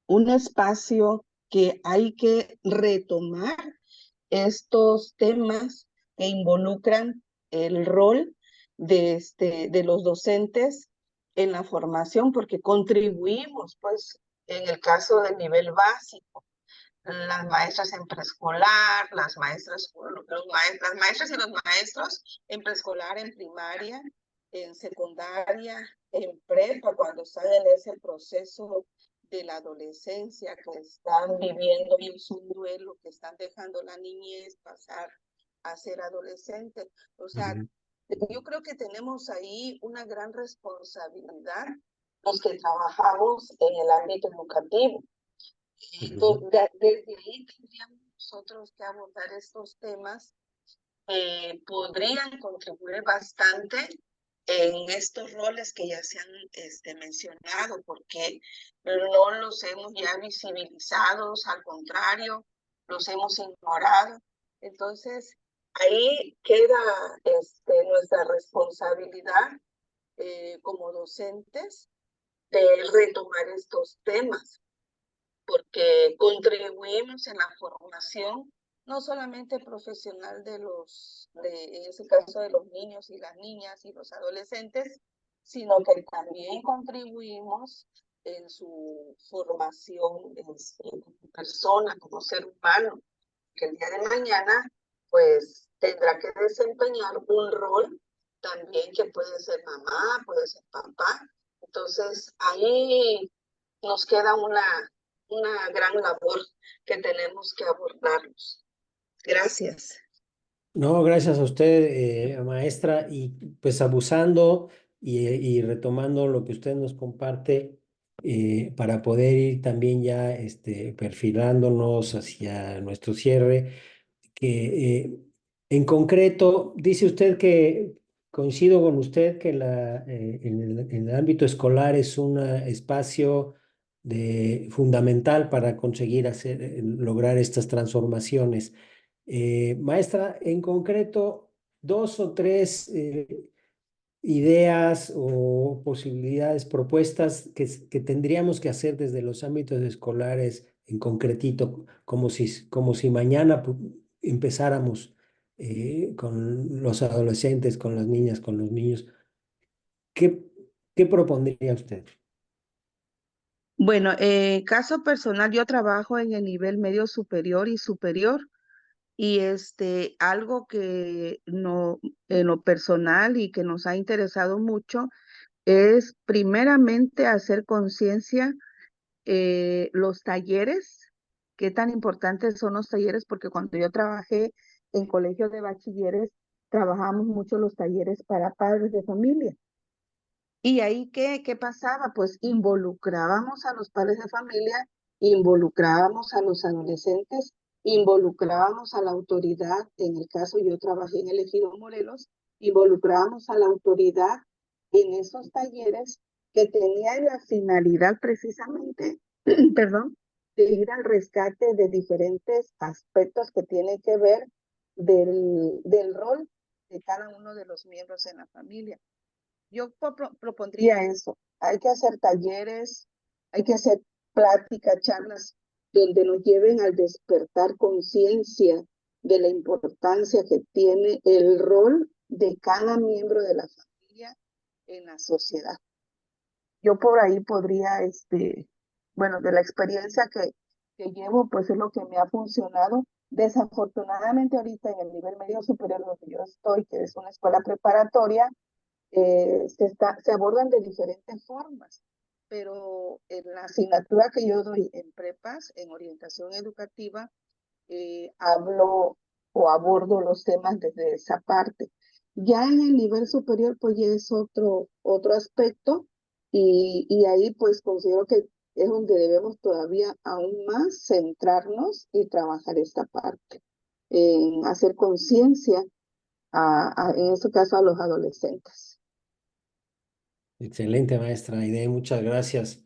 un espacio que hay que retomar estos temas que involucran el rol de los docentes en la formación, porque contribuimos, pues, en el caso del nivel básico, las maestras en preescolar, las maestras y los maestros en preescolar, en primaria, en secundaria, en prepa, cuando están en ese proceso de la adolescencia, que están viviendo y es un duelo, que están dejando la niñez pasar a ser adolescente. O sea, yo creo que tenemos ahí una gran responsabilidad los que trabajamos en el ámbito educativo. Desde ahí tendríamos nosotros que abordar estos temas que podrían contribuir bastante en estos roles que ya se han mencionado, porque no los hemos ya visibilizados, al contrario, los hemos ignorado. Entonces, ahí queda nuestra responsabilidad como docentes de retomar estos temas. porque contribuimos en la formación, no solamente profesional en ese caso de los niños y las niñas y los adolescentes, sino que también contribuimos en su formación como persona, como ser humano, que el día de mañana pues tendrá que desempeñar un rol también que puede ser mamá, puede ser papá. Entonces ahí nos queda una gran labor que tenemos que abordarnos. Gracias. No, gracias a usted, maestra, y pues abusando y retomando lo que usted nos comparte para poder ir también ya perfilándonos hacia nuestro cierre, que en concreto dice usted que coincido con usted que en el ámbito escolar es un espacio fundamental para conseguir lograr estas transformaciones. Maestra, en concreto, 2 o 3 ideas o posibilidades, propuestas que tendríamos que hacer desde los ámbitos escolares en concretito, como si mañana empezáramos con los adolescentes, con las niñas, con los niños. ¿Qué propondría usted? Bueno, caso personal, yo trabajo en el nivel medio superior y superior. Y algo que no, en lo personal y que nos ha interesado mucho es primeramente hacer conciencia los talleres, qué tan importantes son los talleres, porque cuando yo trabajé en colegios de bachilleres, trabajamos mucho los talleres para padres de familia. Y ahí, ¿qué pasaba? Pues involucrábamos a los padres de familia, involucrábamos a los adolescentes, involucrábamos a la autoridad. En el caso, yo trabajé en el Ejido Morelos, involucrábamos a la autoridad en esos talleres que tenían la finalidad precisamente, perdón, de ir al rescate de diferentes aspectos que tienen que ver del rol de cada uno de los miembros en la familia. Yo propondría eso. Hay que hacer talleres, hay que hacer pláticas, charlas, donde nos lleven al despertar conciencia de la importancia que tiene el rol de cada miembro de la familia en la sociedad. Yo por ahí podría, bueno, de la experiencia que llevo, pues es lo que me ha funcionado. Desafortunadamente ahorita en el nivel medio superior donde yo estoy, que es una escuela preparatoria, se abordan de diferentes formas, pero en la asignatura que yo doy en prepas, en orientación educativa, hablo o abordo los temas desde esa parte. Ya en el nivel superior, pues ya es otro aspecto y ahí pues considero que es donde debemos todavía aún más centrarnos y trabajar esta parte, en hacer conciencia, en este caso a los adolescentes. Excelente, maestra Aide, muchas gracias.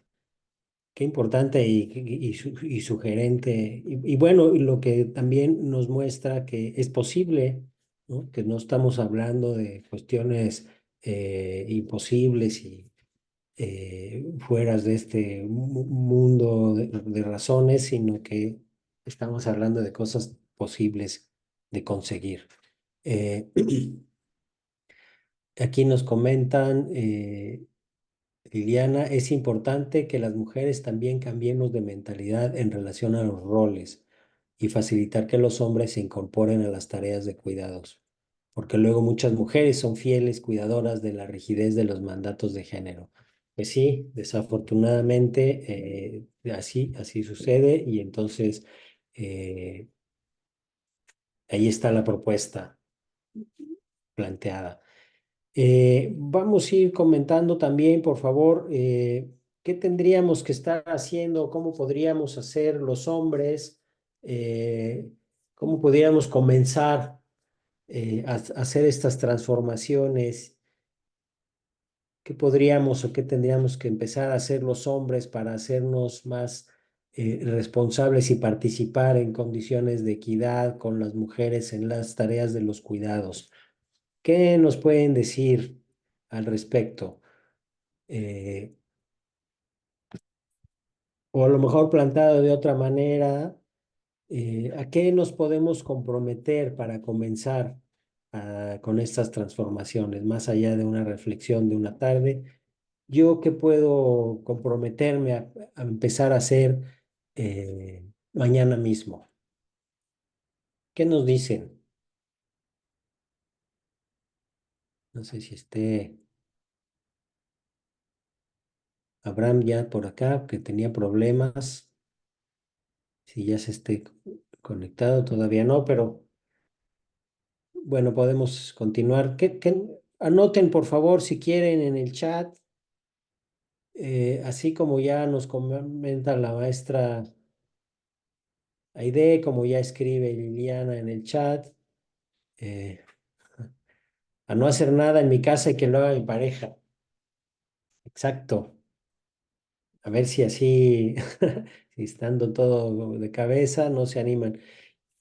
Qué importante y sugerente. Y bueno, y lo que también nos muestra que es posible, ¿no? Que no estamos hablando de cuestiones imposibles y fueras de este mundo de razones, sino que estamos hablando de cosas posibles de conseguir. Aquí nos comentan, Liliana, es importante que las mujeres también cambiemos de mentalidad en relación a los roles y facilitar que los hombres se incorporen a las tareas de cuidados, porque luego muchas mujeres son fieles cuidadoras de la rigidez de los mandatos de género. Pues sí, desafortunadamente así sucede y entonces ahí está la propuesta planteada. Vamos a ir comentando también, por favor, qué tendríamos que estar haciendo, cómo podríamos hacer los hombres, cómo podríamos comenzar a hacer estas transformaciones, qué podríamos o qué tendríamos que empezar a hacer los hombres para hacernos más responsables y participar en condiciones de equidad con las mujeres en las tareas de los cuidados. ¿Qué nos pueden decir al respecto? o a lo mejor plantado de otra manera, ¿a qué nos podemos comprometer para comenzar con estas transformaciones, más allá de una reflexión de una tarde? ¿Yo qué puedo comprometerme a empezar a hacer mañana mismo? ¿Qué nos dicen? No sé si esté Abraham ya por acá, que tenía problemas. Si ya se esté conectado, todavía no, pero bueno, podemos continuar. Anoten, por favor, si quieren en el chat, así como ya nos comenta la maestra Aide, como ya escribe Liliana en el chat, eh, a no hacer nada en mi casa y que lo haga mi pareja. Exacto. A ver si así, si estando todo de cabeza, no se animan.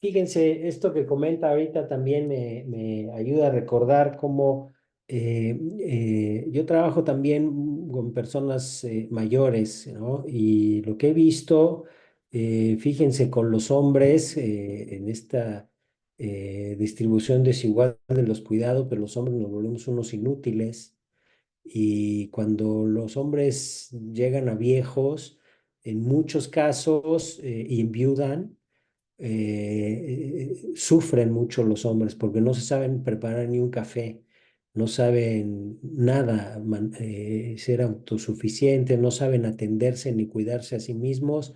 Fíjense, esto que comenta ahorita también me ayuda a recordar cómo yo trabajo también con personas mayores, ¿no? Y lo que he visto, fíjense, con los hombres en esta distribución desigual de los cuidados, pero los hombres nos volvemos unos inútiles. Y cuando los hombres llegan a viejos, en muchos casos enviudan, sufren mucho los hombres porque no se saben preparar ni un café, no saben nada, ser autosuficientes, no saben atenderse ni cuidarse a sí mismos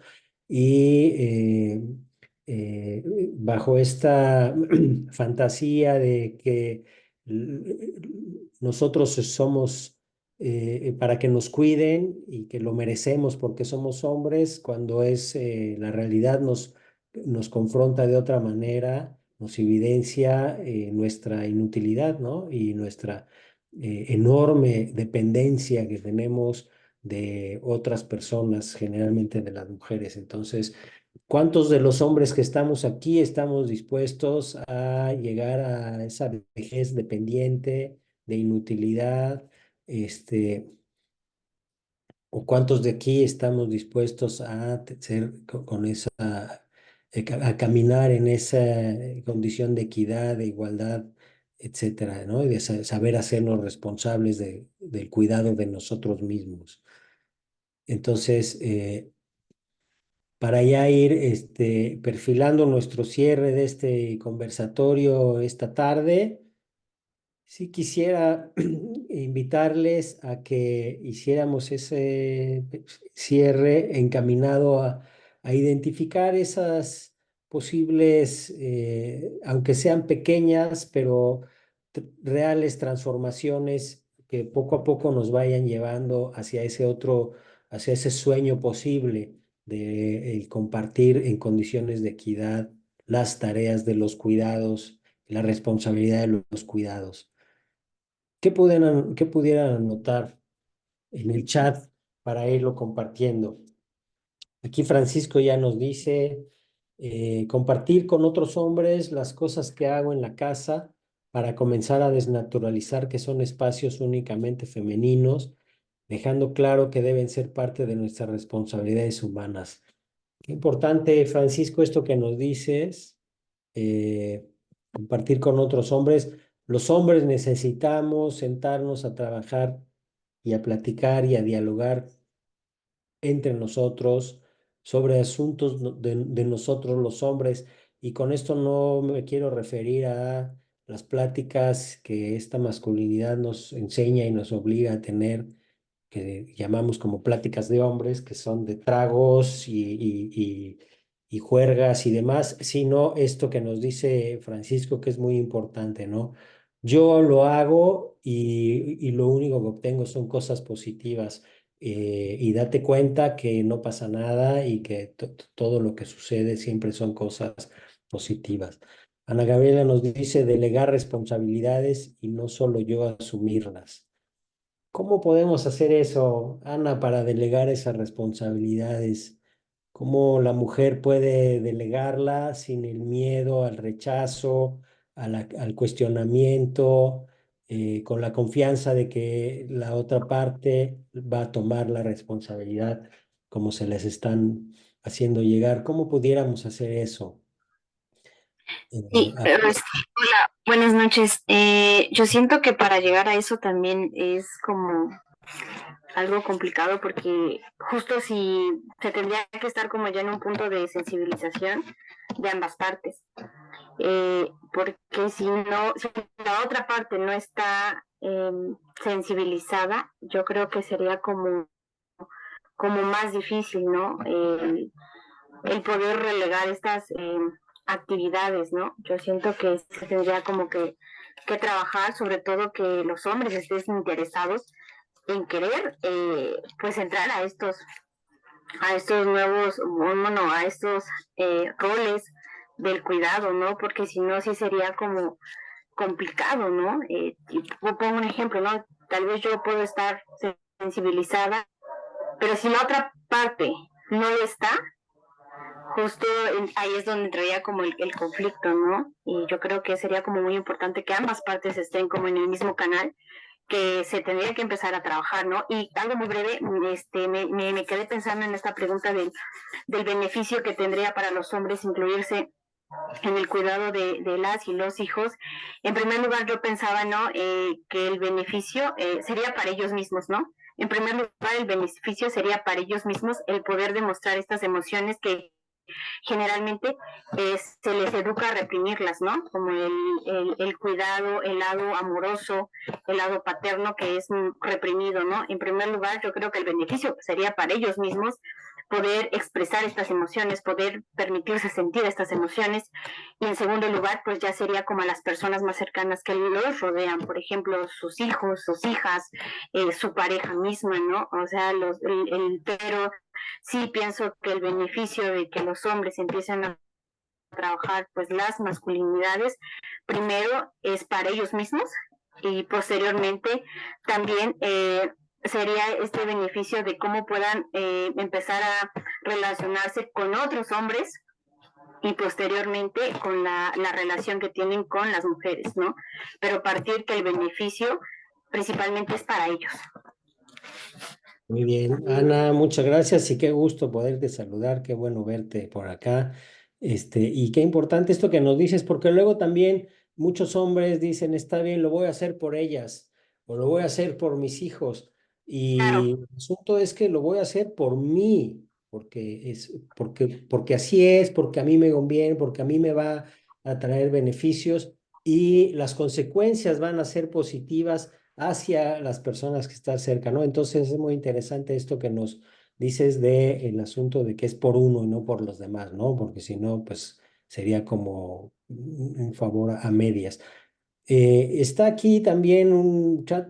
y bajo esta fantasía de que nosotros somos para que nos cuiden y que lo merecemos porque somos hombres, cuando es la realidad nos confronta de otra manera, nos evidencia nuestra inutilidad, ¿no? Y nuestra enorme dependencia que tenemos de otras personas, generalmente de las mujeres. Entonces, ¿cuántos de los hombres que estamos aquí estamos dispuestos a llegar a esa vejez dependiente, de inutilidad, o cuántos de aquí estamos dispuestos a ser con esa, a caminar en esa condición de equidad, de igualdad, etcétera, ¿no? Y de saber hacernos responsables del cuidado de nosotros mismos. Entonces, para ya ir perfilando nuestro cierre de este conversatorio esta tarde, sí quisiera invitarles a que hiciéramos ese cierre encaminado a identificar esas posibles, aunque sean pequeñas, pero reales transformaciones que poco a poco nos vayan llevando hacia ese otro, hacia ese sueño posible de el compartir en condiciones de equidad las tareas de los cuidados, la responsabilidad de los cuidados. ¿Qué pudieran anotar en el chat para irlo compartiendo? Aquí Francisco ya nos dice, compartir con otros hombres las cosas que hago en la casa para comenzar a desnaturalizar que son espacios únicamente femeninos, dejando claro que deben ser parte de nuestras responsabilidades humanas. Qué importante, Francisco, esto que nos dices, compartir con otros hombres. Los hombres necesitamos sentarnos a trabajar y a platicar y a dialogar entre nosotros sobre asuntos de nosotros los hombres. Y con esto no me quiero referir a las pláticas que esta masculinidad nos enseña y nos obliga a tener, que llamamos como pláticas de hombres, que son de tragos y juergas y demás, sino esto que nos dice Francisco, que es muy importante, ¿no? Yo lo hago y lo único que obtengo son cosas positivas. Y date cuenta que no pasa nada y que todo lo que sucede siempre son cosas positivas. Ana Gabriela nos dice delegar responsabilidades y no solo yo asumirlas. ¿Cómo podemos hacer eso, Ana, para delegar esas responsabilidades? ¿Cómo la mujer puede delegarla sin el miedo al rechazo, al cuestionamiento, con la confianza de que la otra parte va a tomar la responsabilidad como se les están haciendo llegar. ¿Cómo pudiéramos hacer eso? Sí, hola, buenas noches. Yo siento que para llegar a eso también es como algo complicado porque justo si se tendría que estar como ya en un punto de sensibilización de ambas partes. Porque si no, si la otra parte no está sensibilizada, yo creo que sería como más difícil, ¿no? El poder relegar estas actividades, ¿no? Yo siento que se tendría como que trabajar, sobre todo que los hombres estén interesados en querer, pues entrar a estos nuevos, bueno, a estos roles del cuidado, ¿no? Porque si no, sí sería como complicado, ¿no? Y pongo un ejemplo, ¿no? Tal vez yo puedo estar sensibilizada, pero si la otra parte no lo está, justo ahí es donde entraría como el conflicto, ¿no? Y yo creo que sería como muy importante que ambas partes estén como en el mismo canal, que se tendría que empezar a trabajar, ¿no? Y algo muy breve, me quedé pensando en esta pregunta del beneficio que tendría para los hombres incluirse en el cuidado de las y los hijos. En primer lugar, yo pensaba, ¿no? Que el beneficio sería para ellos mismos, ¿no? En primer lugar, el beneficio sería para ellos mismos el poder demostrar estas emociones que generalmente se les educa a reprimirlas, ¿no? Como el cuidado, el lado amoroso, el lado paterno que es reprimido, ¿no? En primer lugar, yo creo que el beneficio sería para ellos mismos poder expresar estas emociones, poder permitirse sentir estas emociones. Y en segundo lugar, pues ya sería como a las personas más cercanas que los rodean, por ejemplo, sus hijos, sus hijas, su pareja misma, ¿no? O sea, pero sí pienso que el beneficio de que los hombres empiecen a trabajar pues las masculinidades, primero es para ellos mismos y posteriormente también sería este beneficio de cómo puedan empezar a relacionarse con otros hombres y posteriormente con la relación que tienen con las mujeres, ¿no? Pero partir que el beneficio principalmente es para ellos. Muy bien, Ana, muchas gracias y qué gusto poderte saludar, qué bueno verte por acá. Y qué importante esto que nos dices, porque luego también muchos hombres dicen, está bien, lo voy a hacer por ellas o lo voy a hacer por mis hijos. Y el asunto es que lo voy a hacer por mí, porque así es, porque a mí me conviene, porque a mí me va a traer beneficios y las consecuencias van a ser positivas hacia las personas que están cerca, ¿no? Entonces es muy interesante esto que nos dices del asunto de que es por uno y no por los demás, ¿no? Porque si no, pues sería como un favor a medias. Está aquí también un chat,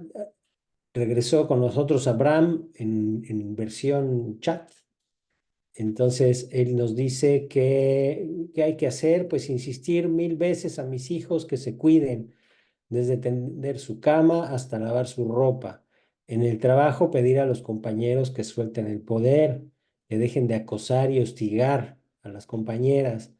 regresó con nosotros Abraham en versión chat. Entonces, él nos dice que hay que hacer, pues insistir 1000 veces a mis hijos que se cuiden desde tender su cama hasta lavar su ropa. En el trabajo, pedir a los compañeros que suelten el poder, que dejen de acosar y hostigar a las compañeras,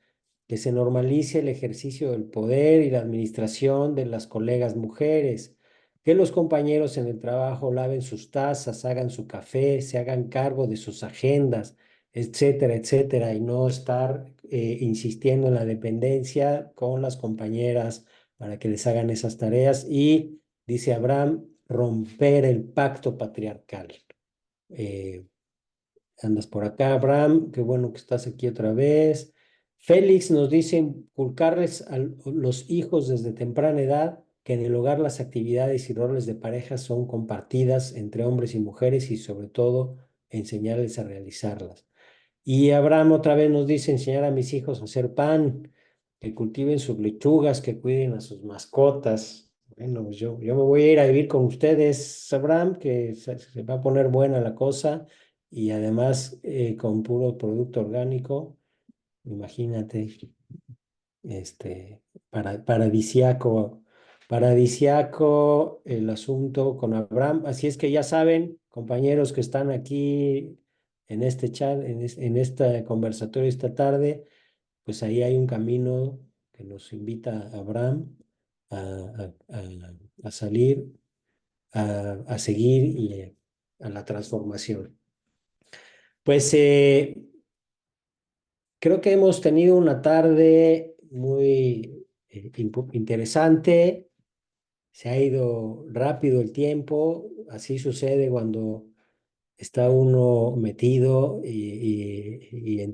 que se normalice el ejercicio del poder y la administración de las colegas mujeres, que los compañeros en el trabajo laven sus tazas, hagan su café, se hagan cargo de sus agendas, etcétera, etcétera, y no estar insistiendo en la dependencia con las compañeras para que les hagan esas tareas. Y dice Abraham, romper el pacto patriarcal. Andas por acá, Abraham, qué bueno que estás aquí otra vez. Félix nos dice inculcarles a los hijos desde temprana edad que en el hogar las actividades y roles de pareja son compartidas entre hombres y mujeres y sobre todo enseñarles a realizarlas. Y Abraham otra vez nos dice enseñar a mis hijos a hacer pan, que cultiven sus lechugas, que cuiden a sus mascotas. Bueno, pues yo me voy a ir a vivir con ustedes, Abraham, que se va a poner buena la cosa y además con puro producto orgánico. Imagínate, paradisiaco, paradisiaco el asunto con Abraham. Así es que ya saben, compañeros que están aquí en este chat, en este conversatorio esta tarde, pues ahí hay un camino que nos invita a Abraham a salir, a seguir y a la transformación. Pues creo que hemos tenido una tarde muy interesante. Se ha ido rápido el tiempo. Así sucede cuando está uno metido en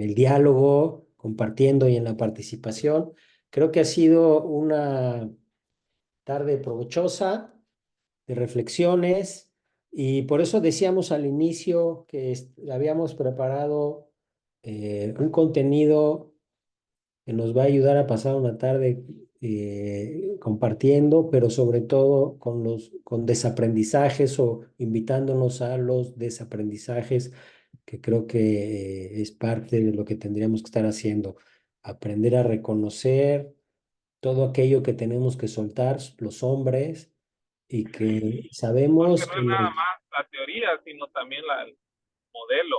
el diálogo, compartiendo y en la participación. Creo que ha sido una tarde provechosa de reflexiones y por eso decíamos al inicio que habíamos preparado un contenido que nos va a ayudar a pasar una tarde compartiendo, pero sobre todo con desaprendizajes o invitándonos a los desaprendizajes, que creo que es parte de lo que tendríamos que estar haciendo. Aprender a reconocer todo aquello que tenemos que soltar los hombres y que sabemos Porque no que es nada más la teoría, sino también el modelo.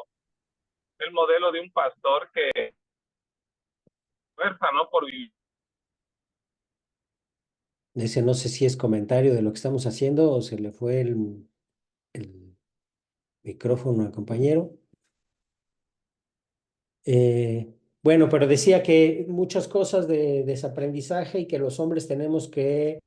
El modelo de un pastor que fuerza, ¿no? Por vivir. ese no sé si es comentario de lo que estamos haciendo o se le fue el micrófono al compañero. Bueno, pero decía que muchas cosas de desaprendizaje y que los hombres tenemos que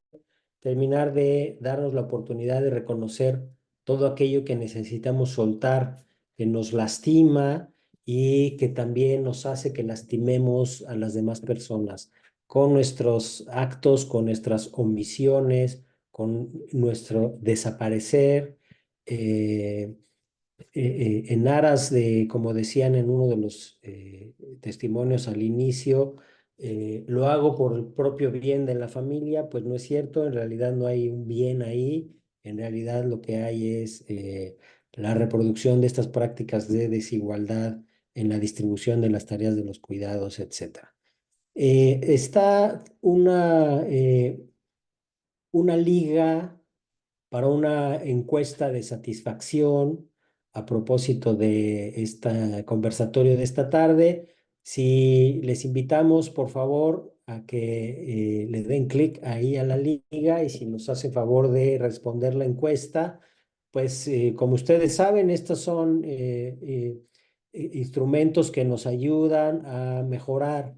terminar de darnos la oportunidad de reconocer todo aquello que necesitamos soltar, que nos lastima y que también nos hace que lastimemos a las demás personas con nuestros actos, con nuestras omisiones, con nuestro desaparecer. En aras de, como decían en uno de los testimonios al inicio, lo hago por el propio bien de la familia, pues no es cierto, en realidad no hay un bien ahí, en realidad lo que hay es la reproducción de estas prácticas de desigualdad en la distribución de las tareas de los cuidados, etcétera. Está una liga para una encuesta de satisfacción a propósito de este conversatorio de esta tarde. Si les invitamos, por favor, a que le den clic ahí a la liga y si nos hace favor de responder la encuesta, pues como ustedes saben, estos son instrumentos que nos ayudan a mejorar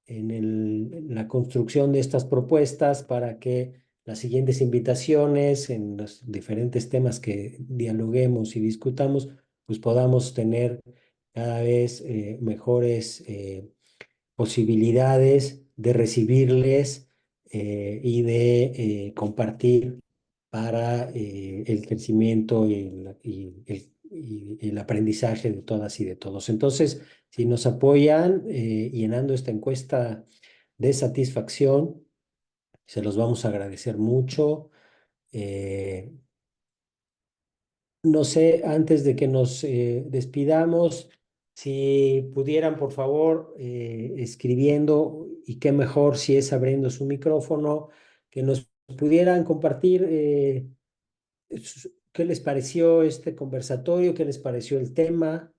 en la construcción de estas propuestas para que las siguientes invitaciones en los diferentes temas que dialoguemos y discutamos, pues podamos tener cada vez mejores posibilidades de recibirles y de compartir para el crecimiento y el aprendizaje de todas y de todos. Entonces, si nos apoyan llenando esta encuesta de satisfacción, se los vamos a agradecer mucho. No sé, antes de que nos despidamos, si pudieran, por favor, escribiendo, y qué mejor si es abriendo su micrófono, que nos pudieran compartir qué les pareció este conversatorio, qué les pareció el tema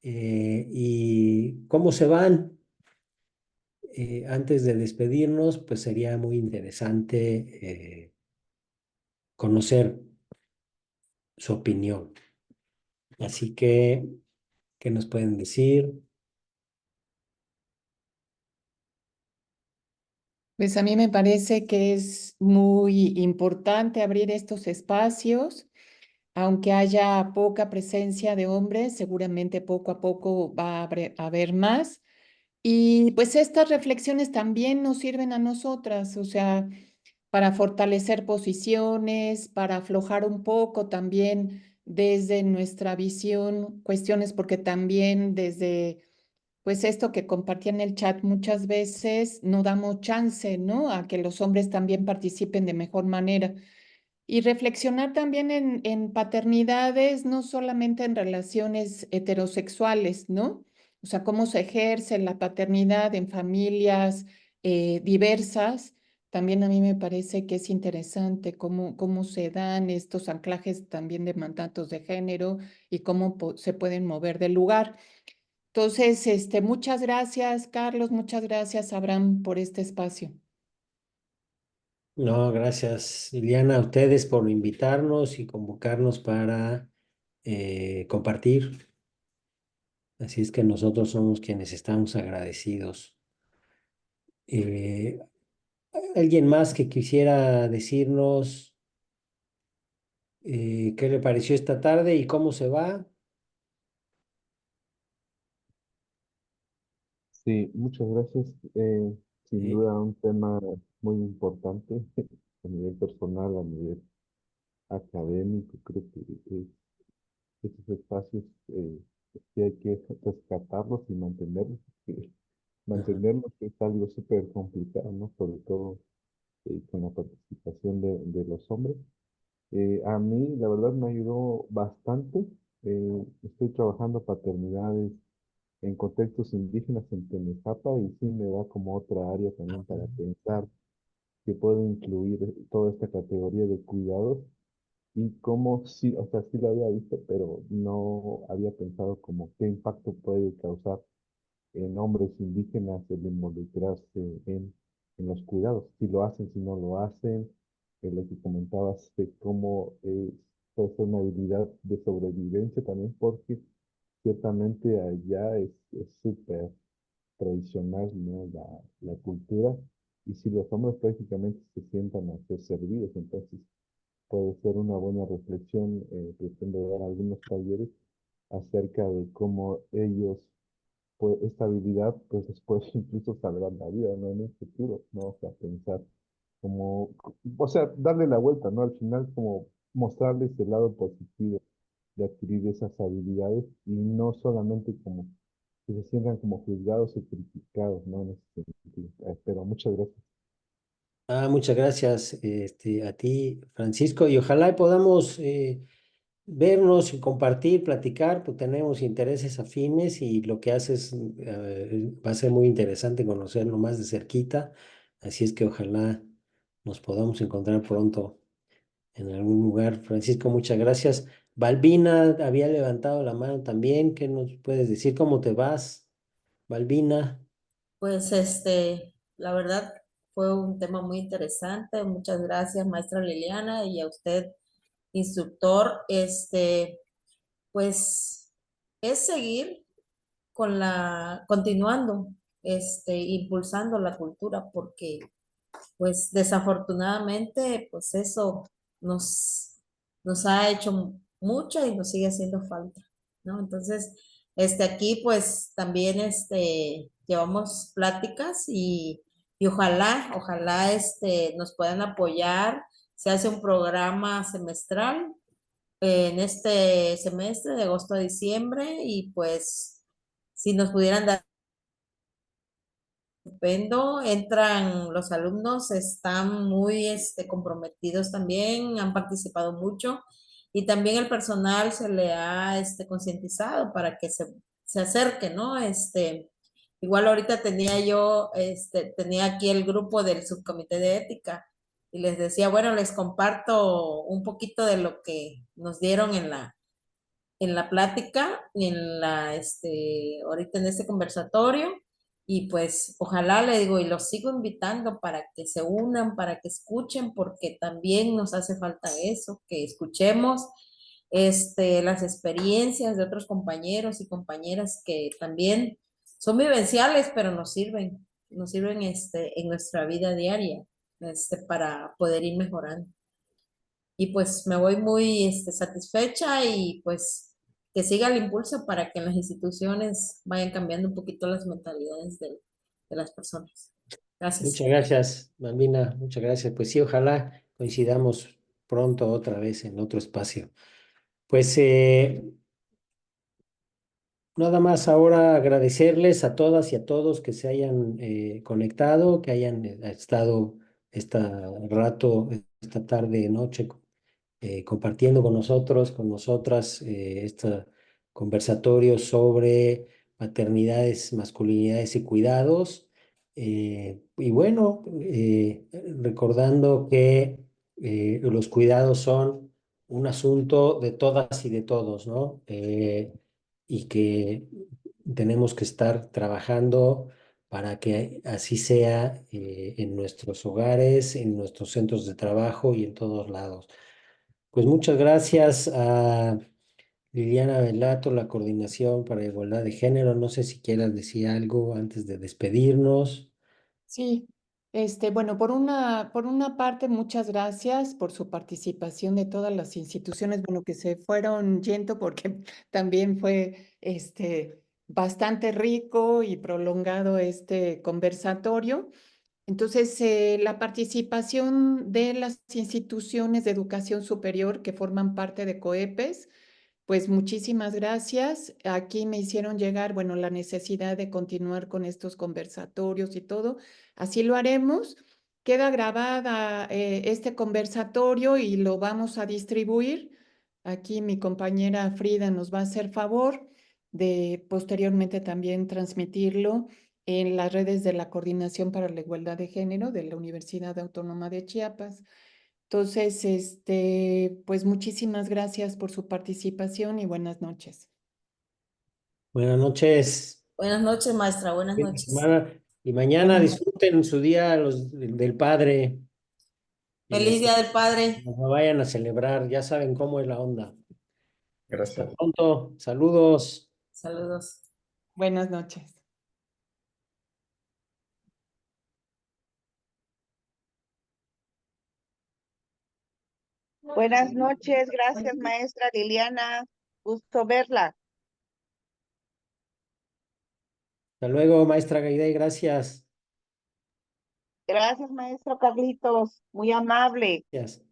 y cómo se van. Antes de despedirnos, pues sería muy interesante conocer su opinión. Así que, ¿qué nos pueden decir? Pues a mí me parece que es muy importante abrir estos espacios, aunque haya poca presencia de hombres, seguramente poco a poco va a haber más. Y pues estas reflexiones también nos sirven a nosotras, o sea, para fortalecer posiciones, para aflojar un poco también desde nuestra visión cuestiones, porque también desde pues esto que compartí en el chat muchas veces no damos chance, ¿no? A que los hombres también participen de mejor manera. Y reflexionar también en paternidades, no solamente en relaciones heterosexuales, ¿no? O sea, cómo se ejerce la paternidad en familias diversas. También a mí me parece que es interesante cómo se dan estos anclajes también de mandatos de género y cómo se pueden mover del lugar. Entonces, muchas gracias, Carlos, muchas gracias, Abraham, por este espacio. No, gracias, Liliana, a ustedes por invitarnos y convocarnos para compartir Así es que nosotros somos quienes estamos agradecidos. ¿Alguien más que quisiera decirnos qué le pareció esta tarde y cómo se va? Sí, muchas gracias. Sin duda un tema muy importante a nivel personal, a nivel académico. Creo que estos espacios sí hay que rescatarlos y mantenerlos, porque mantenerlos es algo súper complicado, ¿no? Sobre todo con la participación de los hombres. A mí, la verdad, me ayudó bastante. Estoy trabajando paternidades en contextos indígenas en Temesapa y sí me da como otra área también para pensar que puedo incluir toda esta categoría de cuidados y cómo sí, o sea, sí lo había visto, pero no había pensado como qué impacto puede causar en hombres indígenas el involucrarse en los cuidados, si lo hacen, si no lo hacen, lo que comentabas de cómo puede ser una habilidad de sobrevivencia también, porque ciertamente allá es súper tradicional, ¿no? La cultura, y si los hombres prácticamente se sientan a ser servidos, entonces puede ser una buena reflexión. Pretendo dar algunos talleres acerca de cómo ellos, pues, esta habilidad, pues después incluso salvar la vida, ¿no? En el futuro, ¿no? O sea, pensar como, o sea, darle la vuelta, ¿no? Al final, como mostrarles el lado positivo de adquirir esas habilidades y no solamente como que se sientan como juzgados o criticados, ¿no? En ese sentido. Pero muchas gracias. Muchas gracias a ti, Francisco, y ojalá podamos vernos y compartir, platicar, pues tenemos intereses afines y lo que haces va a ser muy interesante conocerlo más de cerquita, así es que ojalá nos podamos encontrar pronto en algún lugar. Francisco, muchas gracias. Balbina había levantado la mano también, ¿qué nos puedes decir? ¿Cómo te vas, Balbina? Pues la verdad fue un tema muy interesante. Muchas gracias, maestra Liliana, y a usted, instructor. Pues es seguir continuando, impulsando la cultura, porque pues desafortunadamente, pues eso nos, nos ha hecho mucho y nos sigue haciendo falta, ¿no? Entonces, aquí pues también, llevamos pláticas y ojalá, nos puedan apoyar. Se hace un programa semestral en este semestre de agosto a diciembre y pues si nos pudieran dar estupendo. Entran los alumnos, están muy comprometidos también, han participado mucho y también el personal se le ha concientizado para que se acerque, ¿no? Igual ahorita tenía aquí el grupo del subcomité de ética y les decía, bueno, les comparto un poquito de lo que nos dieron en la plática, ahorita en este conversatorio, y pues ojalá le digo, y los sigo invitando para que se unan, para que escuchen, porque también nos hace falta eso, que escuchemos las experiencias de otros compañeros y compañeras que también son vivenciales, pero nos sirven en nuestra vida diaria, para poder ir mejorando. Y pues me voy muy satisfecha y pues que siga el impulso para que en las instituciones vayan cambiando un poquito las mentalidades de las personas. Gracias. Muchas gracias, Malvina, muchas gracias. Pues sí, ojalá coincidamos pronto otra vez en otro espacio. Pues nada más ahora agradecerles a todas y a todos que se hayan conectado, que hayan estado este rato, esta tarde, noche, compartiendo con nosotros, con nosotras, este conversatorio sobre maternidades, masculinidades y cuidados. Y bueno, recordando que los cuidados son un asunto de todas y de todos, ¿no? Y que tenemos que estar trabajando para que así sea en nuestros hogares, en nuestros centros de trabajo y en todos lados. Pues muchas gracias a Liliana Velato, la Coordinación para Igualdad de Género. No sé si quieras decir algo antes de despedirnos. Sí, bueno, por una parte, muchas gracias por su participación de todas las instituciones, bueno, que se fueron yendo porque también fue, bastante rico y prolongado este conversatorio. Entonces, la participación de las instituciones de educación superior que forman parte de COEPES, pues muchísimas gracias. Aquí me hicieron llegar, bueno, la necesidad de continuar con estos conversatorios y todo. Así lo haremos. Queda grabada este conversatorio y lo vamos a distribuir. Aquí mi compañera Frida nos va a hacer favor de posteriormente también transmitirlo en las redes de la Coordinación para la Igualdad de Género de la Universidad Autónoma de Chiapas. Entonces, pues muchísimas gracias por su participación y buenas noches. Buenas noches. Buenas noches, maestra. Buenas Fin de noches. semana. Y mañana Buenas noches. disfruten su día del Padre. Feliz Día del Padre. No vayan a celebrar, ya saben cómo es la onda. Gracias. Hasta pronto. Saludos. Saludos. Buenas noches. Buenas noches, gracias maestra Liliana, gusto verla. Hasta luego, maestra Gaidey, gracias. Gracias maestro Carlitos, muy amable. Gracias.